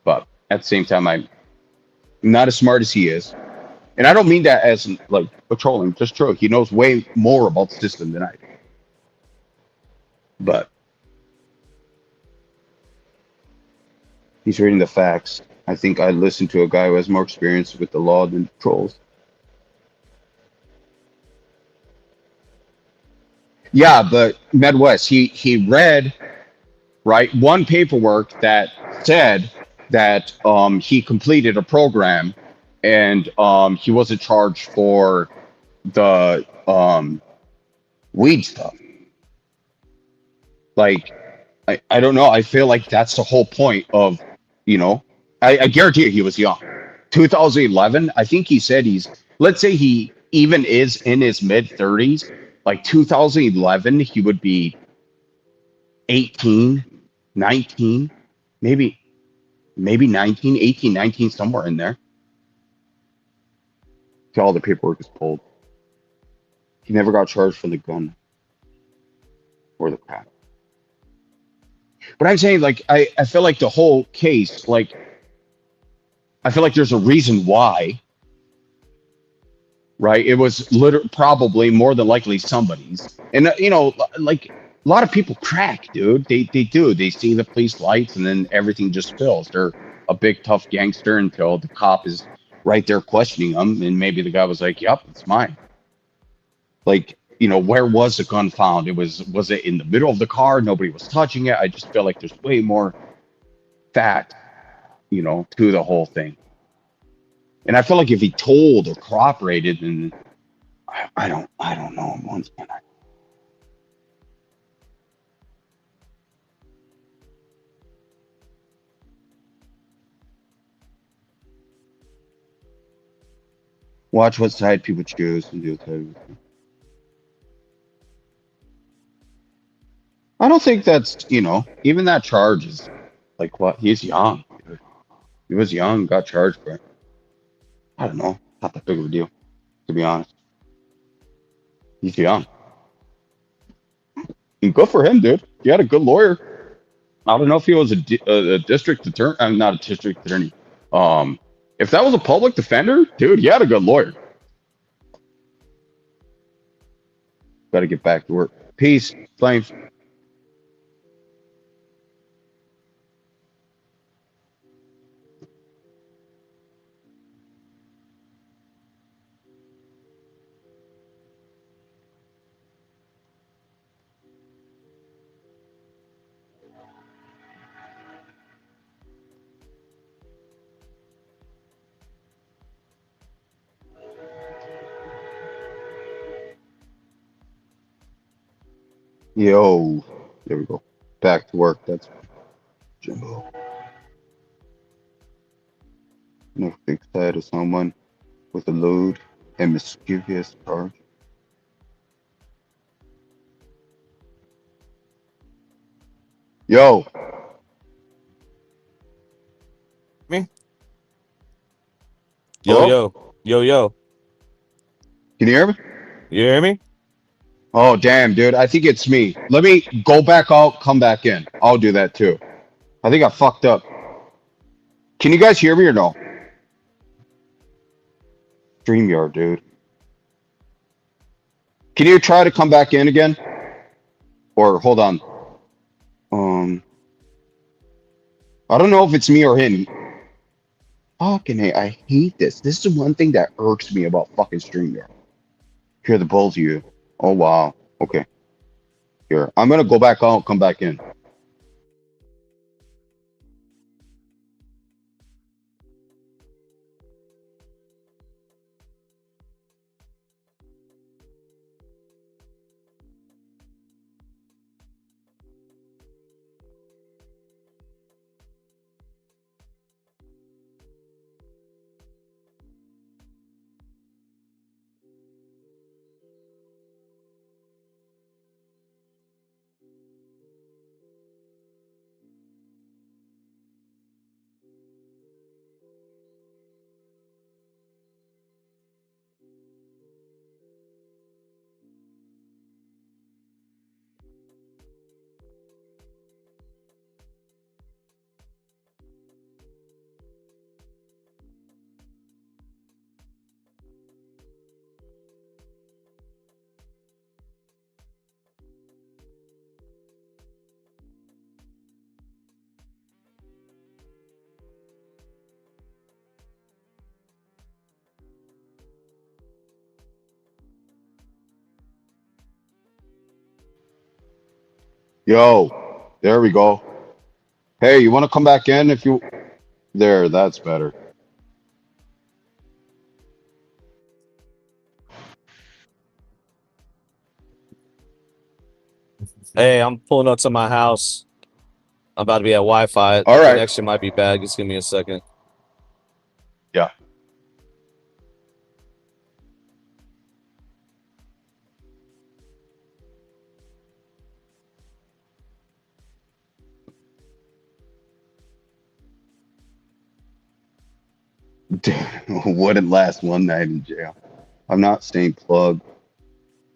But at the same time, I'm not as smart as he is, and I don't mean that as like patrolling. Just true, he knows way more about the system than I do. But he's reading the facts. I think I listened to a guy who has more experience with the law than patrols. Yeah, but Midwest, he read one paperwork that said that he completed a program and he wasn't charged for the weed stuff. Like I don't know. I feel like that's the whole point of, I guarantee you he was young. 2011, I think he said let's say he even is in his mid 30s. Like 2011, he would be 18, 19, maybe 19, 18, 19, somewhere in there. Till all the paperwork is pulled. He never got charged for the gun or the crack. But I'm saying, I feel like the whole case, I feel like there's a reason why, right? It was probably more than likely somebody's. And, a lot of people crack, dude. They do. They see the police lights and then everything just spills. They're a big, tough gangster until the cop is right there questioning them. And maybe the guy was like, yep, it's mine. Where was the gun found? Was it in the middle of the car? Nobody was touching it. I just feel like there's way more fact, to the whole thing. And I feel like if he told or cooperated, then I don't know. Once again, Watch what side people choose and do it. I don't think that's, even that charge is like what? He's young. Dude. He was young, got charged for it. I don't know. Not that big of a deal, to be honest. He's young. And good for him, dude. He had a good lawyer. I don't know if he was a district attorney. I'm not a district attorney. If that was a public defender, dude, he had a good lawyer. Got to get back to work. Peace, Flames. Yo, there we go. Back to work. That's Jimbo. Never think side of someone with a load and mischievous charge. Yo,
Yo,
hello?
yo.
Can you hear me?
You hear me?
Oh, damn, dude. I think it's me. Let me go back out, come back in. I'll do that too. I think I fucked up. Can you guys hear me or no? StreamYard, dude. Can you try to come back in again? Or hold on. I don't know if it's me or him. Fucking hey, I hate this. This is one thing that irks me about fucking StreamYard. Hear the both of you. Oh wow. Okay. Here. I'm gonna go back out, come back in. Yo, there we go. Hey, you wanna come back in if you there, that's better.
Hey, I'm pulling up to my house. I'm about to be at Wi-Fi.
All right.
Connection might be bad. Just give me a second.
Yeah. Wouldn't last one night in jail. I'm not saying plug.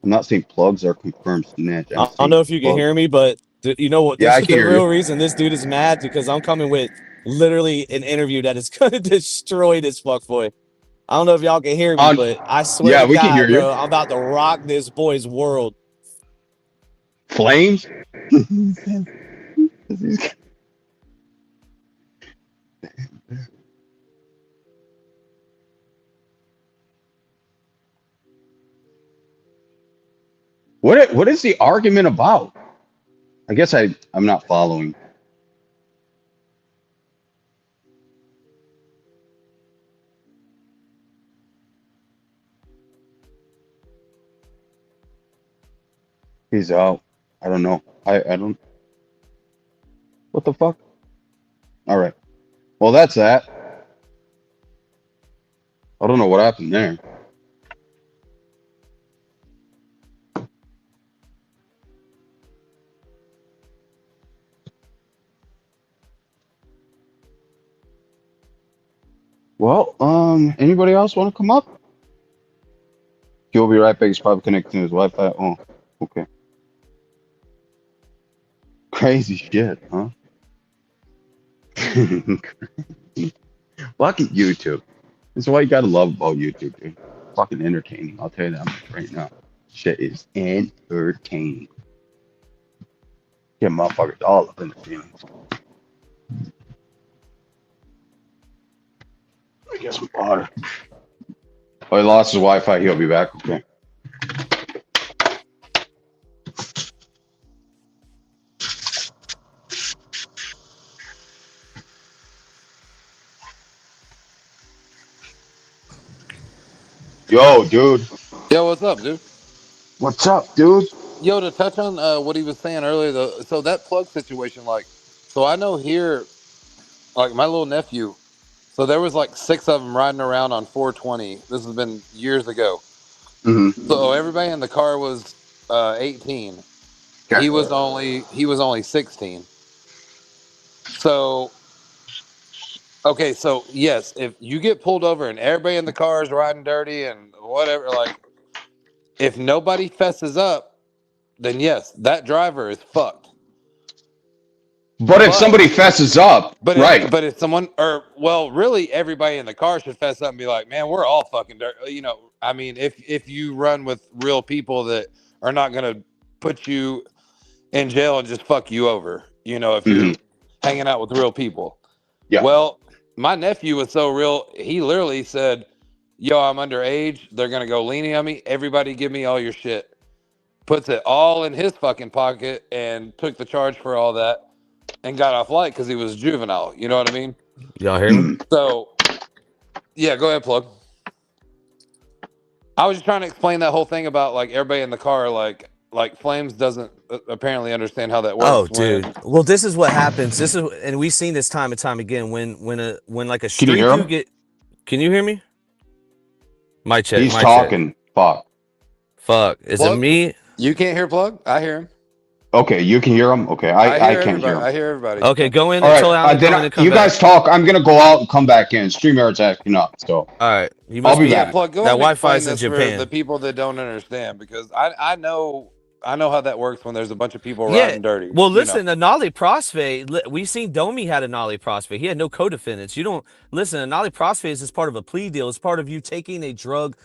I'm not saying plugs are confirmed snitch.
I don't know if you can hear me, but you know what?
Yeah, I
This,
can
the
hear
real
you.
reason this dude is mad because I'm coming with literally an interview that is going to destroy this fuckboy. I don't know if y'all can hear me, but I swear
Yeah,
to
we can
God,
hear you.
bro, I'm about to rock this boy's world.
Flames? What is the argument about? I guess I'm not following. He's out. I don't know. I don't. What the fuck? All right. Well, that's that. I don't know what happened there. Well, anybody else want to come up? He'll be right back. He's probably connecting to his Wi-Fi. Oh, okay. Crazy shit, huh? Fucking YouTube. That's why you gotta love about YouTube, dude. Fucking entertaining. I'll tell you that much right now. Shit is entertaining. Get motherfuckers all up in the feelings. I guess some water. Oh, he lost his Wi-Fi. He'll be back. Okay. Yo, dude.
Yo, what's up, dude?
What's up, dude?
Yo, to touch on what he was saying earlier, though, so that plug situation, like, so I know here, like my little nephew, so there was like 6 of them riding around on 420. This has been years ago.
Mm-hmm.
So everybody in the car was 18.
Okay.
He was only 16. So okay, so yes, if you get pulled over and everybody in the car is riding dirty and whatever, like if nobody fesses up, then yes, that driver is fucked.
But if somebody fesses up,
But
right?
but if someone, or well, really, everybody in the car should fess up and be like, "Man, we're all fucking dirty." You know, I mean, if you run with real people that are not gonna put you in jail and just fuck you over, you know, if you're hanging out with real people.
Yeah.
Well, my nephew was so real. He literally said, "Yo, I'm underage. They're gonna go leaning on me. Everybody, give me all your shit." Puts it all in his fucking pocket and took the charge for all that. And got off light because he was juvenile. You know what I mean?
Y'all hear me?
So, yeah, go ahead, plug. I was just trying to explain that whole thing about like everybody in the car, like Flames doesn't apparently understand how that works.
Oh, dude. Well, this is what happens. This is, and we've seen this time and time again. When like a
Can you
street
hear him?
dude get. Can you hear me? My check.
He's
my
talking.
Check.
Fuck.
Fuck. Is
Plug?
it me?
You can't hear plug? I hear him.
Okay, you can hear him. Okay, I can't hear him.
I hear everybody.
Okay, go in
All
and tell
right,
Alan to come
you
back.
guys talk. I'm gonna go out and come back in. StreamYard's acting up, so.
All right, you
I'll
must
be
be.
back.
Yeah, plug. Go
That
ahead and
Wi-Fi is
explain
in
this for
Japan.
the people that don't understand, because I know how that works when there's a bunch of people
Yeah.
riding dirty.
Well,
you know.
listen, Anali Prospe, we seen Domi had Anali Prospe. He had no co-defendants. You don't listen. Anali Prospe is part of a plea deal. It's part of you taking a drug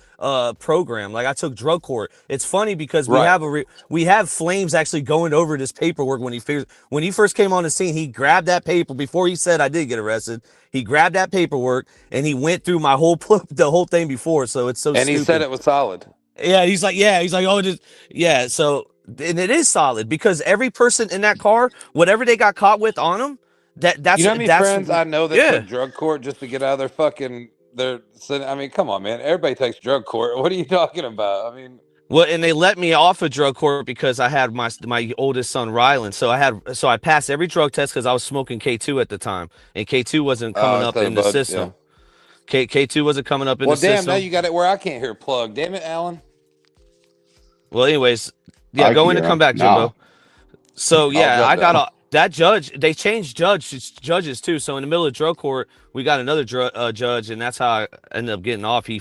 program. Like I took drug court. It's funny because we
Right.
we have Flames actually going over this paperwork when he first came on the scene. He grabbed that paper before he said I did get arrested. He grabbed that paperwork and he went through my whole the whole thing before. So it's so
And
stupid.
he said it was solid.
Yeah, he's like, oh, just yeah. So, and it is solid because every person in that car, whatever they got caught with on them, that's
You know how many
that's
friends I know that
yeah.
took drug court just to get out of their fucking I mean, come on, man. Everybody takes drug court. What are you talking about? I mean,
Well, and they let me off of drug court because I had my oldest son Rylan. So I passed every drug test because I was smoking K2 at the time, and K2 wasn't coming up
instead
in
of
the
bud,
system. K2 wasn't coming up in
well,
the
damn,
system.
now you got it where I can't hear plug. Damn it, Alan.
Well, anyways, yeah,
I
go
can
in and
hear
come
him
back,
now.
Jimbo. So yeah,
I'll
I
jump
got
down.
that judge. They changed judges too. So in the middle of drug court, we got another judge, and that's how I ended up getting off. He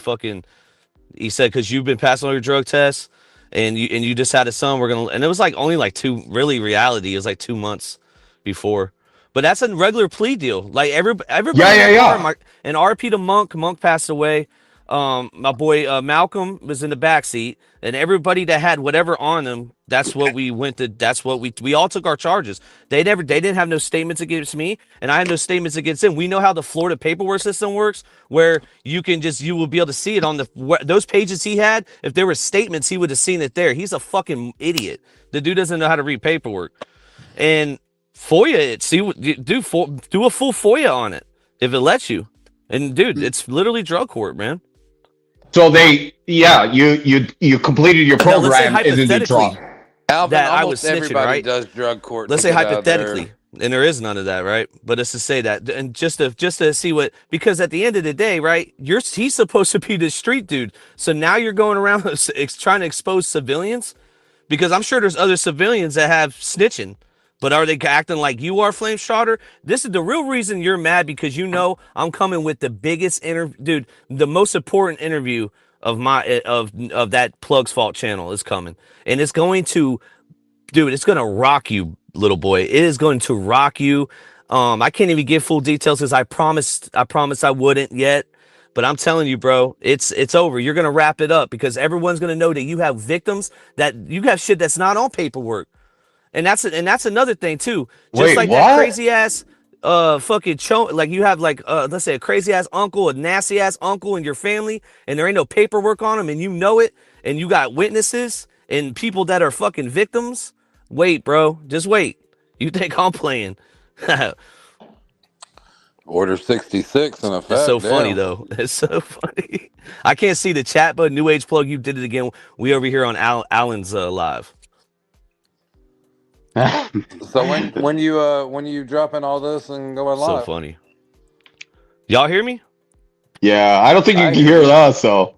said because you've been passing all your drug tests, and you just had a son. And it was like only like 2. Really, reality it was like 2 months before. But that's a regular plea deal. Like everybody.
Yeah.
And RP to Monk passed away. My boy Malcolm was in the back seat, and everybody that had whatever on them, that's what we went to. That's what we all took our charges. They didn't have no statements against me, and I had no statements against them. We know how the Florida paperwork system works, where you will be able to see it on those pages he had. If there were statements, he would have seen it there. He's a fucking idiot. The dude doesn't know how to read paperwork, and FOIA it. See, do a full FOIA on it if it lets you. And dude, it's literally drug court, man.
So you completed your
Now, let's say
program and then they draw.
Alvin,
that I
almost
was snitching,
everybody
right?
does drug court.
Let's
to
say
get out of there.
hypothetically, and there is none of that, right? But it's to say that, and just to see what, because at the end of the day, right, he's supposed to be the street dude. So now you're going around trying to expose civilians, because I'm sure there's other civilians that have snitching. But are they acting like you are, Flame Starter? This is the real reason you're mad, because you know I'm coming with the biggest interview, dude. The most important interview of my of that Plug's Fault channel is coming, and it's going to, dude. It's gonna rock you, little boy. It is going to rock you. I can't even give full details because I promised I wouldn't yet. But I'm telling you, bro, it's over. You're gonna wrap it up because everyone's gonna know that you have victims, that you have shit that's not on paperwork. And that's another thing too. Just
Wait,
like
what?
that crazy ass fucking like you have like let's say a crazy ass uncle, a nasty ass uncle in your family, and there ain't no paperwork on them, and you know it, and you got witnesses and people that are fucking victims. Wait, bro, just wait. You think I'm playing?
Order 66 in effect.
It's so funny
damn.
though. It's so funny. I can't see the chat, but New Age Plug, you did it again. We over here on Alan's live.
So when you dropping all this and going
So
live?
funny. Y'all hear me?
Yeah, I don't think you
I
can
hear
hear
you.
us, so.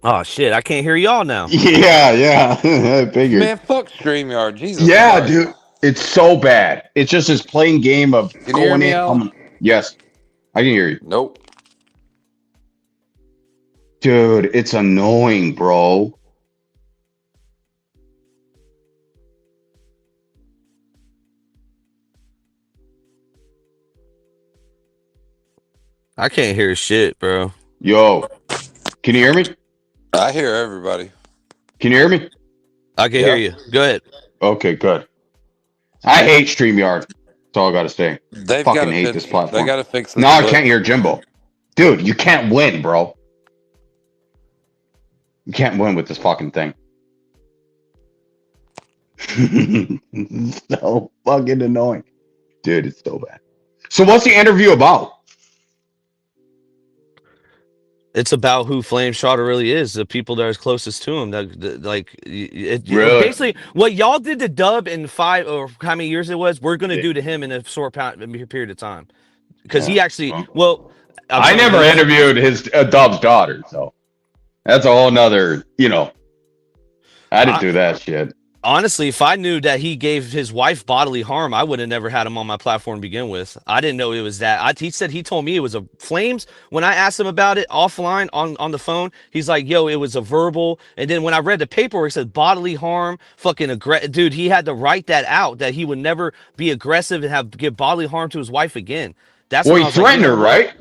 Oh shit, I can't hear y'all now.
Yeah, I figured.
Man, fuck StreamYard. Jesus
Yeah,
Christ.
dude. It's so bad. It's just this plain game of
Can you hear
going
me,
in.
Alan?
Yes, I can hear you.
Nope.
Dude, it's annoying, bro.
I can't hear shit, bro.
Yo, can you hear me?
I hear everybody.
Can you hear me?
I can
Yeah.
hear you. Go ahead.
Okay, good. I hate StreamYard. That's all I gotta say.
They've
Fucking
got
hate
to
this
fix.
platform.
They got to fix this.
No, I
glitch.
can't hear Jimbo. Dude, you can't win, bro. You can't win with this fucking thing. So fucking annoying. Dude, it's so bad. So what's the interview about?
It's about who Flame Shrotter really is, the people that are closest to him. Like,
Really?
basically, what y'all did to Dub in 5 or how many years it was, we're gonna do to him in a short period of time. Because he
Yeah.
actually, well,
I never interviewed his Dub's daughter, so that's a whole nother, I didn't do that shit.
Honestly, if I knew that he gave his wife bodily harm, I would have never had him on my platform to begin with. I didn't know it was that. He told me it was a Flames. When I asked him about it offline on the phone, he's like, yo, it was a verbal. And then when I read the paperwork, it said bodily harm, fucking dude, he had to write that out, that he would never be aggressive and give bodily harm to his wife again. That's
Well,
when I
he
was like,
threatened her, right?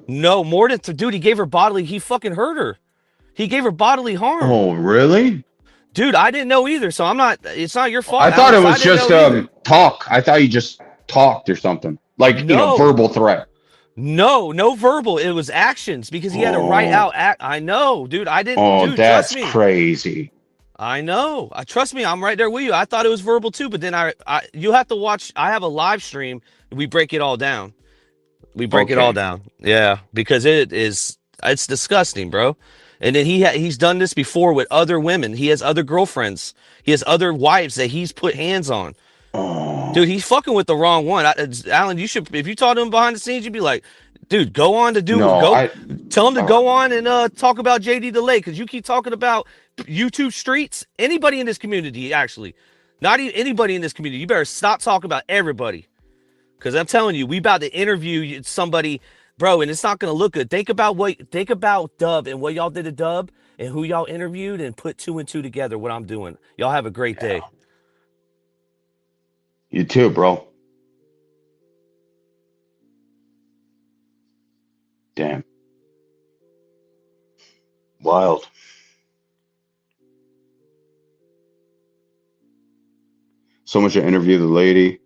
No, more than dude, he gave her bodily, he fucking hurt her. He gave her bodily harm.
Oh, really?
Dude, I didn't know either, so it's not your fault.
I thought it
Alex.
was just talk. I thought you just talked or something. Like,
No.
verbal threat.
No verbal. It was actions because he had to write out. I know, dude. I didn't.
Oh,
dude,
that's
trust me.
crazy.
I know. Trust me. I'm right there with you. I thought it was verbal too, but then you have to watch. I have a live stream. We break it all down. We break it all down. Yeah, because it's disgusting, bro. And then he's done this before with other women. He has other girlfriends. He has other wives that he's put hands on.
Oh.
Dude, he's fucking with the wrong one. Alan, you should, if you talk to him behind the scenes, you'd be like, dude, go on to tell him to go on and talk about JD Delay, because you keep talking about YouTube streets. Anybody in this community, actually, not even anybody in this community, you better stop talking about everybody, because I'm telling you, we about to interview somebody, bro, and it's not gonna look good. Think about Dub and what y'all did to Dub and who y'all interviewed, and put 2 and 2 together. What I'm doing. Y'all have a great day.
You too, bro. Damn. Wild. So much to interview the lady.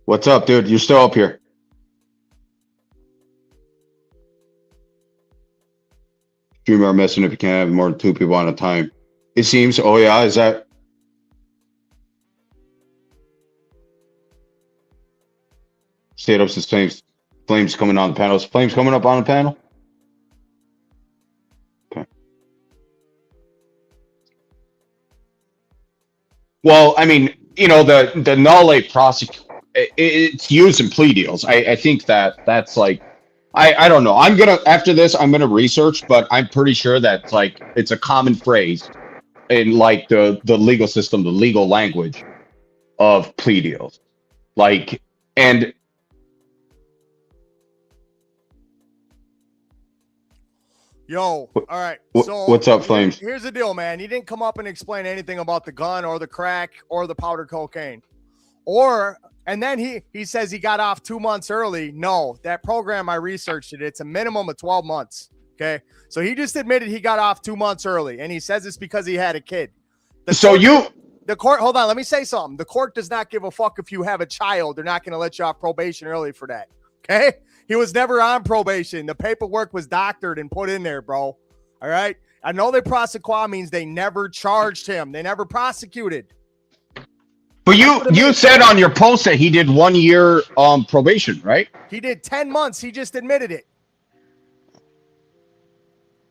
What's up, dude? You're still up here. Streamer missing if you can't have more than 2 people on a time. It seems. Oh yeah, is that? Stayed up since Flames coming on the panel. Is Flames coming up on the panel? Okay. Well, I mean, the null prosecute. It's used in plea deals. I think that's like, I don't know. After this, I'm gonna research, but I'm pretty sure that like it's a common phrase in like the legal system, the legal language of plea deals. Like, and
Yo, all right. So
what's up, Flames?
Here's the deal, man. You didn't come up and explain anything about the gun or the crack or the powder cocaine. And then he says he got off 2 months early. No, that program, I researched it. It's a minimum of 12 months. Okay. So he just admitted he got off 2 months early. And he says it's because he had a kid. The court, hold on, let me say something. The court does not give a fuck if you have a child. They're not going to let you off probation early for that. Okay. He was never on probation. The paperwork was doctored and put in there, bro. All right. I know they prosequa means they never charged him. They never prosecuted.
But you said on your post that he did 1 year probation, right?
He did 10 months. He just admitted it.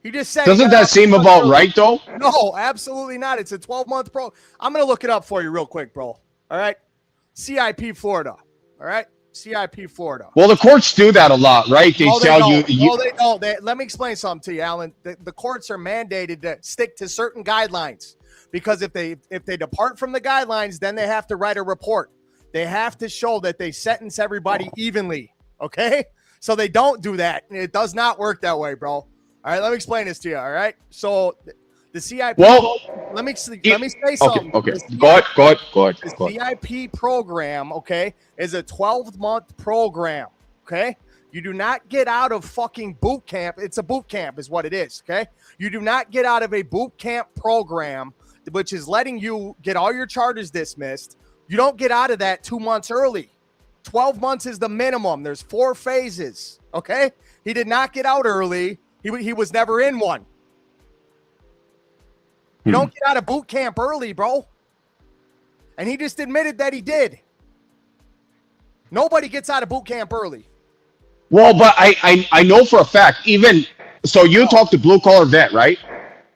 He just said.
Doesn't that seem about right, though?
No, absolutely not. It's a 12-month pro. I'm going to look it up for you real quick, bro. All right. CIP Florida. All right. CIP Florida.
Well, the courts do that a lot, right? They tell you.
No, they don't. Let me explain something to you, Alan. The courts are mandated to stick to certain guidelines because if they depart from the guidelines, then they have to write a report. They have to show that they sentence everybody evenly. Okay, so they don't do that. It does not work that way, bro. All right, let me explain this to you. All right, so the CIP.
Well,
let me say something.
Okay. Go ahead.
The CIP program, okay, is a 12-month program. Okay, you do not get out of fucking boot camp. It's a boot camp, is what it is. Okay, you do not get out of a boot camp program, which is letting you get all your charges dismissed. You don't get out of that 2 months early. 12 months is the minimum. There's 4 phases. Okay, he did not get out early. He was never in one. You don't get out of boot camp early, bro. And he just admitted that he did. Nobody gets out of boot camp early.
Well, but I know for a fact, even so you talked to Blue Collar Vet, right?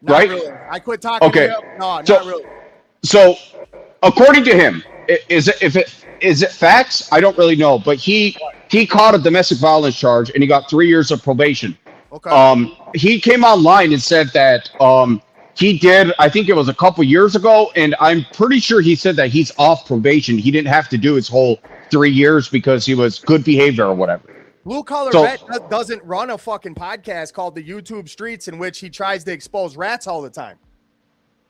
Not really. I quit talking to him. No, not really.
So according to him, is it facts? I don't really know, but he caught a domestic violence charge and he got 3 years of probation.
Okay.
He came online and said that he did, I think it was a couple years ago, and I'm pretty sure he said that he's off probation. He didn't have to do his whole 3 years because he was good behavior or whatever.
Blue Collar Vet doesn't run a fucking podcast called the YouTube Streets in which he tries to expose rats all the time.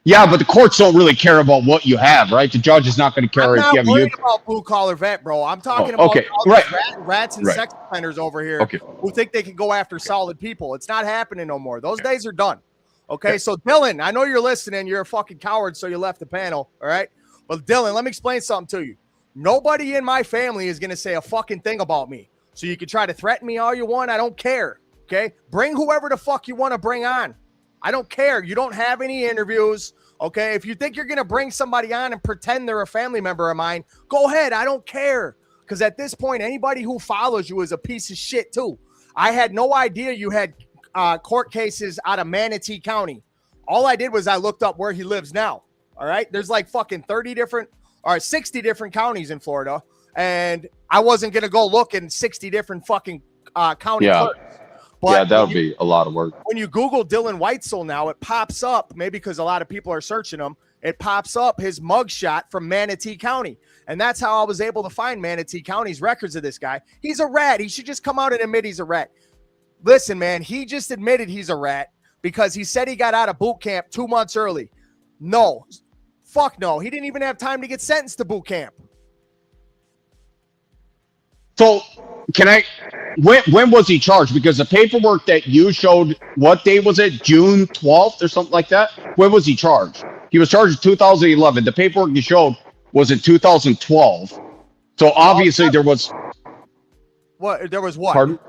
Yeah, but the courts don't really care about what you have, right? The judge is not going to care if you have
I'm not worried about Blue Collar Vet, bro. I'm talking about all these rats and sex offenders over here who think they can go after solid people. It's not happening no more. Those days are done. Okay, so Dylan, I know you're listening. You're a fucking coward, so you left the panel, all right? But Dylan, let me explain something to you. Nobody in my family is going to say a fucking thing about me. So you can try to threaten me all you want. I don't care, okay? Bring whoever the fuck you want to bring on. I don't care. You don't have any interviews, okay? If you think you're going to bring somebody on and pretend they're a family member of mine, go ahead. I don't care. Because at this point, anybody who follows you is a piece of shit, too. I had no idea you had court cases out of Manatee County. All I did was I looked up where he lives now. All right. There's like fucking 60 different counties in Florida. And I wasn't going to go look in 60 different fucking county clerks. But
that would be a lot of work.
When you Google Dylan Weitzel now, it pops up, maybe because a lot of people are searching him, it pops up his mugshot from Manatee County. And that's how I was able to find Manatee County's records of this guy. He's a rat. He should just come out and admit he's a rat. Listen, man, he just admitted he's a rat because he said he got out of boot camp 2 months early. No. Fuck no. He didn't even have time to get sentenced to boot camp.
So when was he charged? Because the paperwork that you showed, what day was it? June 12th or something like that? When was he charged? He was charged in 2011. The paperwork you showed was in 2012. So obviously there was.
What? There was what?
Pardon?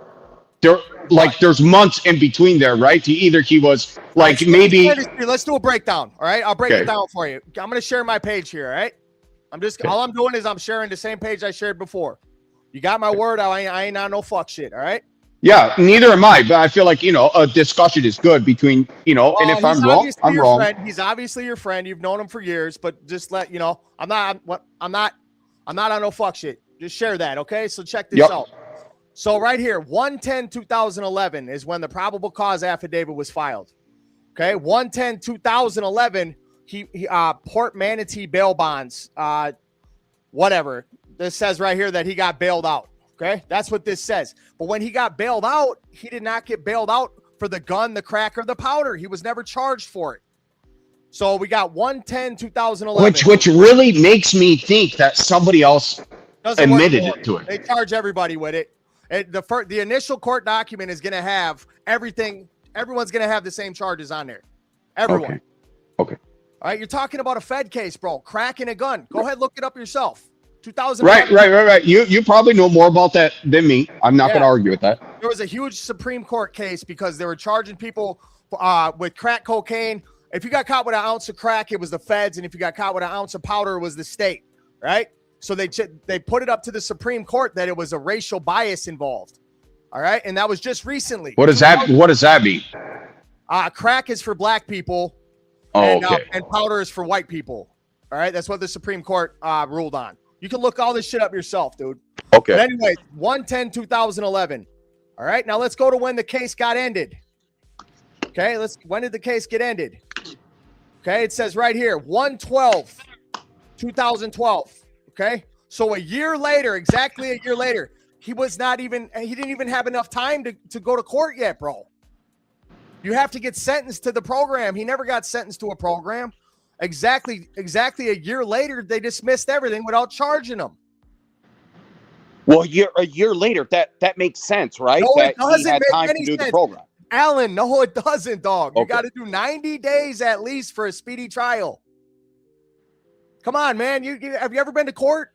There's months in between there, right? He was like maybe.
Let's do a breakdown. All right. I'll break it down for you. I'm going to share my page here. All right. All I'm doing is I'm sharing the same page I shared before. You got my word. I ain't on no fuck shit. All right.
Yeah, neither am I. But I feel like, a discussion is good between, and if I'm wrong, I'm wrong.
Friend. He's obviously your friend. You've known him for years, but just let I'm not on no fuck shit. Just share that. Okay. So check this out. So right here, 1/10/2011 is when the probable cause affidavit was filed. Okay, 1/10/2011, he Port Manatee bail bonds, whatever. This says right here that he got bailed out. Okay, that's what this says. But when he got bailed out, he did not get bailed out for the gun, the crack, or the powder. He was never charged for it. So we got 1/10/2011.
Which really makes me think that somebody else
Doesn't work
admitted
for
it to it.
They charge everybody with it. The initial court document is going to have everything. Everyone's going to have the same charges on there. Everyone.
Okay.
All right. You're talking about a Fed case, bro. Cracking a gun. Go ahead, look it up yourself. 2000.
Right. You probably know more about that than me. I'm not going to argue with that.
There was a huge Supreme Court case because they were charging people with crack cocaine. If you got caught with an ounce of crack, it was the feds, and if you got caught with an ounce of powder, it was the state. Right. So they put it up to the Supreme Court that it was a racial bias involved. All right, and that was just recently.
What does that mean?
Crack is for black people, and powder is for white people. All right, that's what the Supreme Court ruled on. You can look all this shit up yourself, dude.
Okay.
But anyway, 1/10/2011. All right, now let's go to when the case got ended. Okay, when did the case get ended? Okay, it says right here, 1/12/2012. Okay, so exactly a year later, he didn't even have enough time to go to court yet, bro. You have to get sentenced to the program. He never got sentenced to a program. Exactly a year later, they dismissed everything without charging him.
Well, a year later, that makes sense, right?
No,
that
it doesn't
he had
make
time
any
to do
sense.
the program.
Alan, no, it doesn't, dog. You
Okay.
got to do 90 days at least for a speedy trial. Come on, man. Have you ever been to court?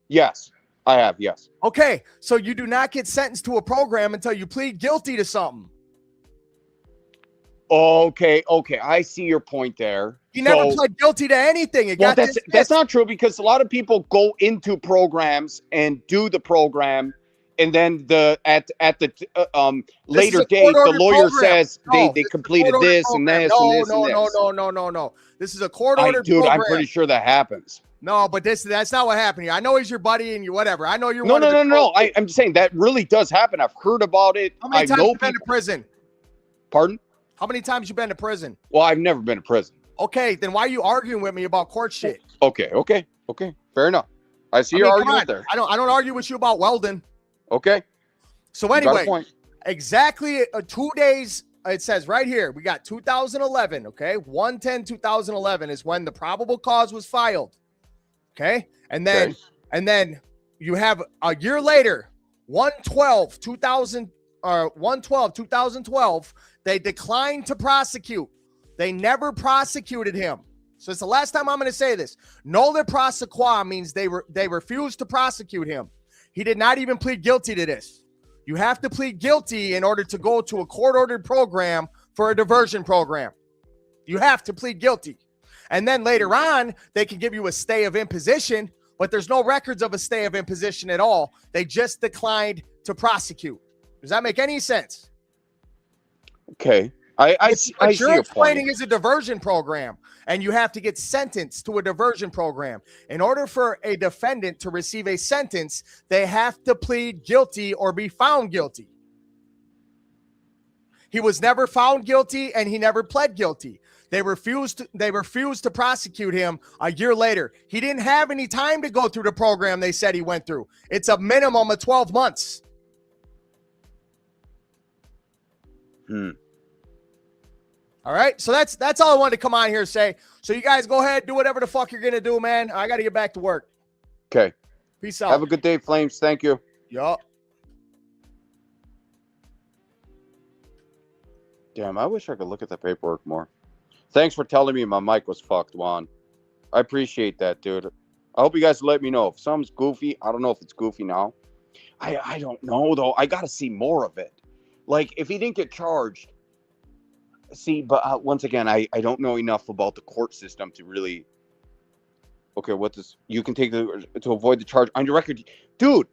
Yes, I have. Yes.
Okay, so you do not get sentenced to a program until you plead guilty to something.
Okay. I see your point there.
He never pled guilty to anything.
That's not true because a lot of people go into programs and do the program, and then at the later date, the lawyer says they completed this and this and this and this.
No. This is a court-ordered program.
I'm pretty sure that happens.
No, but that's not what happened here. I know he's your buddy and you whatever. I know you're
No. I'm saying that really does happen. I've heard about it.
How many times have you been to prison?
Pardon?
How many times you been to prison?
Well, I've never been to prison.
Okay, then why are you arguing with me about court shit?
Okay. Fair enough. I see your argument there.
I don't argue with you about Weldon.
Okay.
So anyway, exactly 2 days. It says right here, we got 2011. Okay, 1/10/2011 is when the probable cause was filed. Okay, and then you have a year later, 1/12/2012. They declined to prosecute. They never prosecuted him. So it's the last time I'm going to say this. Nolle prosequi means they refused to prosecute him. He did not even plead guilty to this. You have to plead guilty in order to go to a court-ordered program for a diversion program. You have to plead guilty. And then later on, they can give you a stay of imposition, but there's no records of a stay of imposition at all. They just declined to prosecute. Does that make any sense?
Okay. I see
what you're
your
explaining
point.
is a diversion program, and you have to get sentenced to a diversion program. In order for a defendant to receive a sentence, they have to plead guilty or be found guilty. He was never found guilty, and he never pled guilty. They refused to prosecute him a year later. He didn't have any time to go through the program they said he went through. It's a minimum of 12 months. All right, so that's all I wanted to come on here and say. So you guys go ahead, do whatever the fuck you're gonna do, man. I got to get back to work.
Okay.
Peace out.
Have a good day, Flames. Thank you.
Yup.
Damn, I wish I could look at the paperwork more. Thanks for telling me my mic was fucked, Juan. I appreciate that, dude. I hope you guys let me know if something's goofy. I don't know if it's goofy now. I don't know, though. I got to see more of it. Like, if he didn't get charged. See, but once again, I don't know enough about the court system to really. Okay, what does you can take to avoid the charge on your record, dude?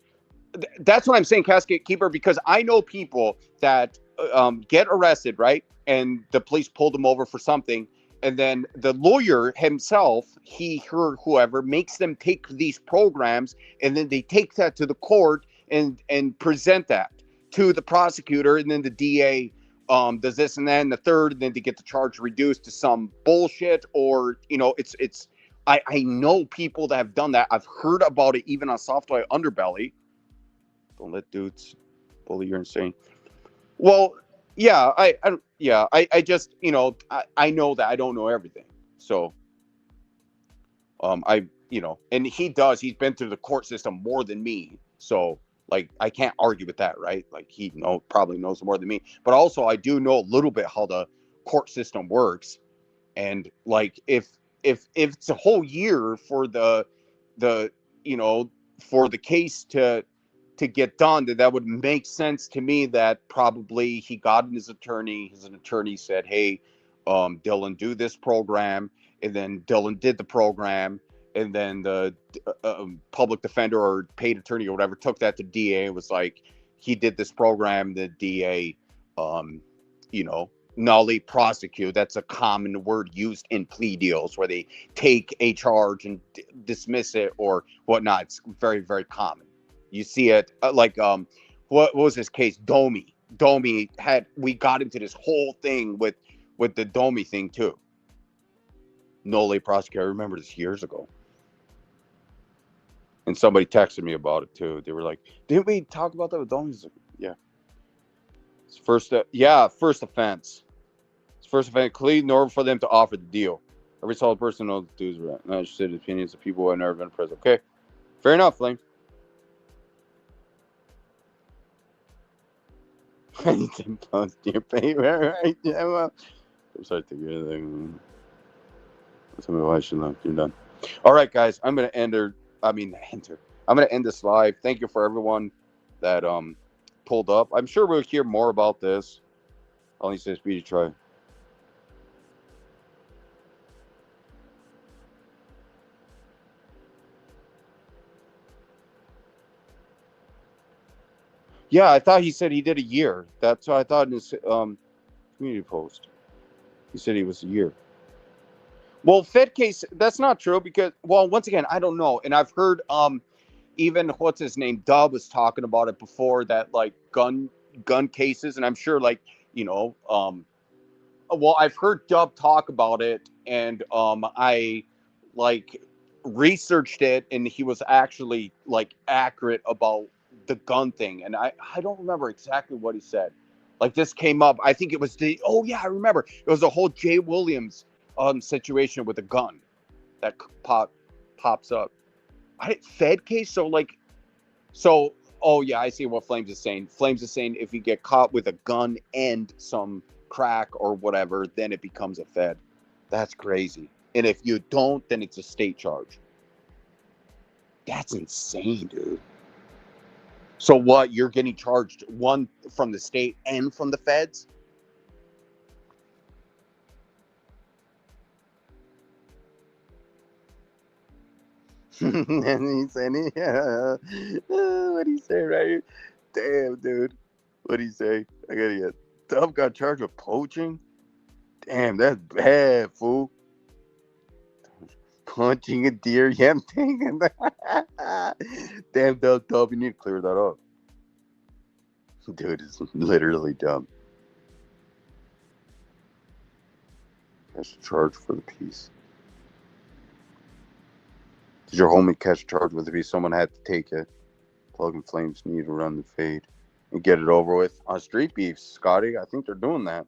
That's what I'm saying, Casket Keeper, because I know people that get arrested, right? And the police pulled them over for something, and then the lawyer himself, he, her, whoever, makes them take these programs, and then they take that to the court, and present that to the prosecutor, and then the DA does this and then the third, and then to get the charge reduced to some bullshit, or it's I know people that have done that. I've heard about it even on Software Underbelly. Don't let dudes bully you're insane. Well, yeah, I just I know that I don't know everything. So and he's been through the court system more than me. So like I can't argue with that, right? Like he probably knows more than me. But also I do know a little bit how the court system works. And like if it's a whole year for the for the case to get done, that would make sense to me. That probably he got his attorney said, hey, Dylan, do this program. And then Dylan did the program, and then the public defender or paid attorney or whatever took that to DA and was like, he did this program. The DA nully prosecute. That's a common word used in plea deals where they take a charge and dismiss it or whatnot. It's very, very common. You see it what was his case? Domi we got into this whole thing with the Domi thing too. Nully prosecute. I remember this years ago. And somebody texted me about it too. They were like, didn't we talk about that with Domi? Like, yeah. It's first offense. It's first offense. Clean in order for them to offer the deal. Every solid person knows the dudes are not interested in opinions of people who have never been present. Okay. Fair enough, Flame. Anything post your paper right now. I'm sorry to hear anything. Tell me why I should look. You're done. All right, guys. I'm gonna end this live. Thank you for everyone that pulled up. I'm sure we'll hear more about this. Only say speedy try. Yeah, I thought he said he did a year. That's what I thought in his community post. He said he was a year. Well, Fed case, that's not true because, well, once again, I don't know. And I've heard even what's his name, Dub was talking about it before, that like gun cases, and I'm sure well, I've heard Dub talk about it, and I like researched it, and he was actually like accurate about the gun thing, and I don't remember exactly what he said. Like this came up, I think it was I remember it was a whole Jay Williams situation with a gun that pops up. Fed case, oh yeah, I see what Flames is saying. Flames is saying if you get caught with a gun and some crack or whatever, then it becomes a Fed. That's crazy. And if you don't, then it's a state charge. That's insane, dude. So what? You're getting charged one from the state and from the feds? And he said, yeah. What'd he say, right? Damn, dude. What'd he say? I gotta get. Dub got charged with poaching? Damn, that's bad, fool. Punching a deer. Yeah, I'm thinking that. Damn, Dub, you need to clear that up. Dude is literally dumb. Catch a charge for the piece. Did your homie catch a charge with the piece? Someone had to take it. Plug and Flames need to run the fade and get it over with. On Street Beef, Scotty, I think they're doing that.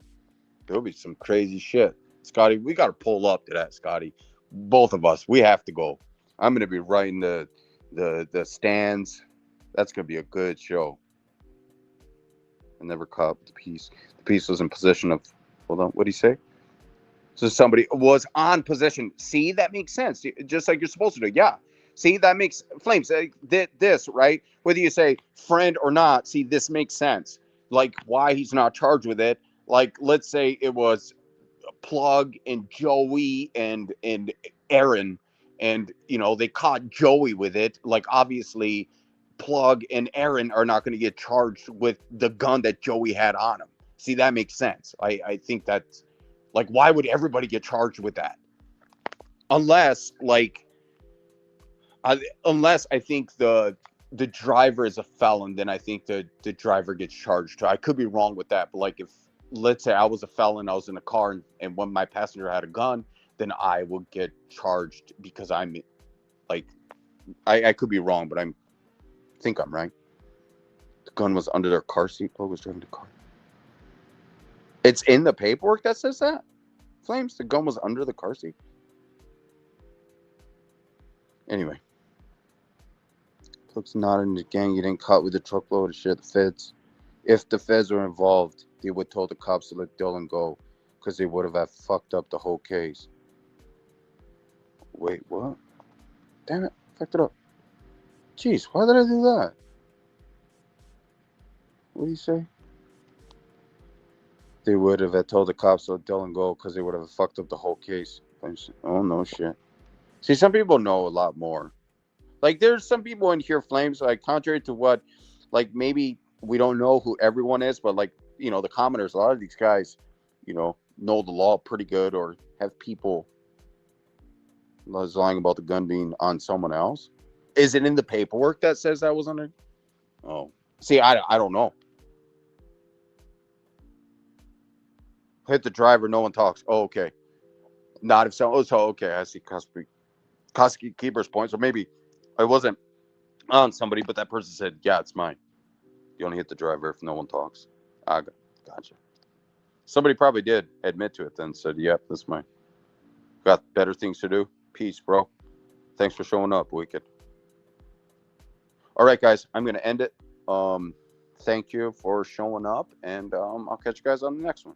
There'll be some crazy shit. Scotty, we got to pull up to that, Scotty. Both of us, we have to go. I'm going to be writing the stands. That's going to be a good show. I never caught the piece. The piece was in position of, hold on, what did he say? So somebody was on position. See, that makes sense. Just like you're supposed to do. Yeah. See, that makes Flames. This, right? Whether you say friend or not, see, this makes sense. Like why he's not charged with it. Like, let's say it was Plug and Joey and Aaron, and they caught Joey with it. Like obviously Plug and Aaron are not going to get charged with the gun that Joey had on him. See, that makes sense. I think that's like, why would everybody get charged with that? Unless I think the the driver is a felon, then I think the driver gets charged. I could be wrong with that, but like if let's say I was a felon, I was in a car, and when my passenger had a gun, then I would get charged because I'm like, I could be wrong, but I think I'm right. The gun was under their car seat. Who was driving the car? It's in the paperwork that says that. Flames, the gun was under the car seat. Anyway. Cook's not in the gang. You didn't caught with a truckload of shit. The feds. If the feds were involved, they would told the cops to let Dylan go because they would have fucked up the whole case. Wait, what? Damn it. Fucked it up. Jeez, why did I do that? What do you say? They would have told the cops to let Dylan go because they would have fucked up the whole case. Oh, no shit. See, some people know a lot more. Like, there's some people in here, Flames, like, contrary to what, like, maybe we don't know who everyone is, but, like, you know, the commoners, a lot of these guys, you know the law pretty good or have people lying about the gun being on someone else. Is it in the paperwork that says that was under? Oh. See, I don't know. Hit the driver, no one talks. Oh, okay. Not if someone, so, okay, I see Koski Keeper's point, so maybe I wasn't on somebody, but that person said, yeah, it's mine. You only hit the driver if no one talks. I gotcha. Somebody probably did admit to it then, said, yep, that's mine. Got better things to do. Peace, bro. Thanks for showing up, Wicked. All right, guys, I'm going to end it. Thank you for showing up, and I'll catch you guys on the next one.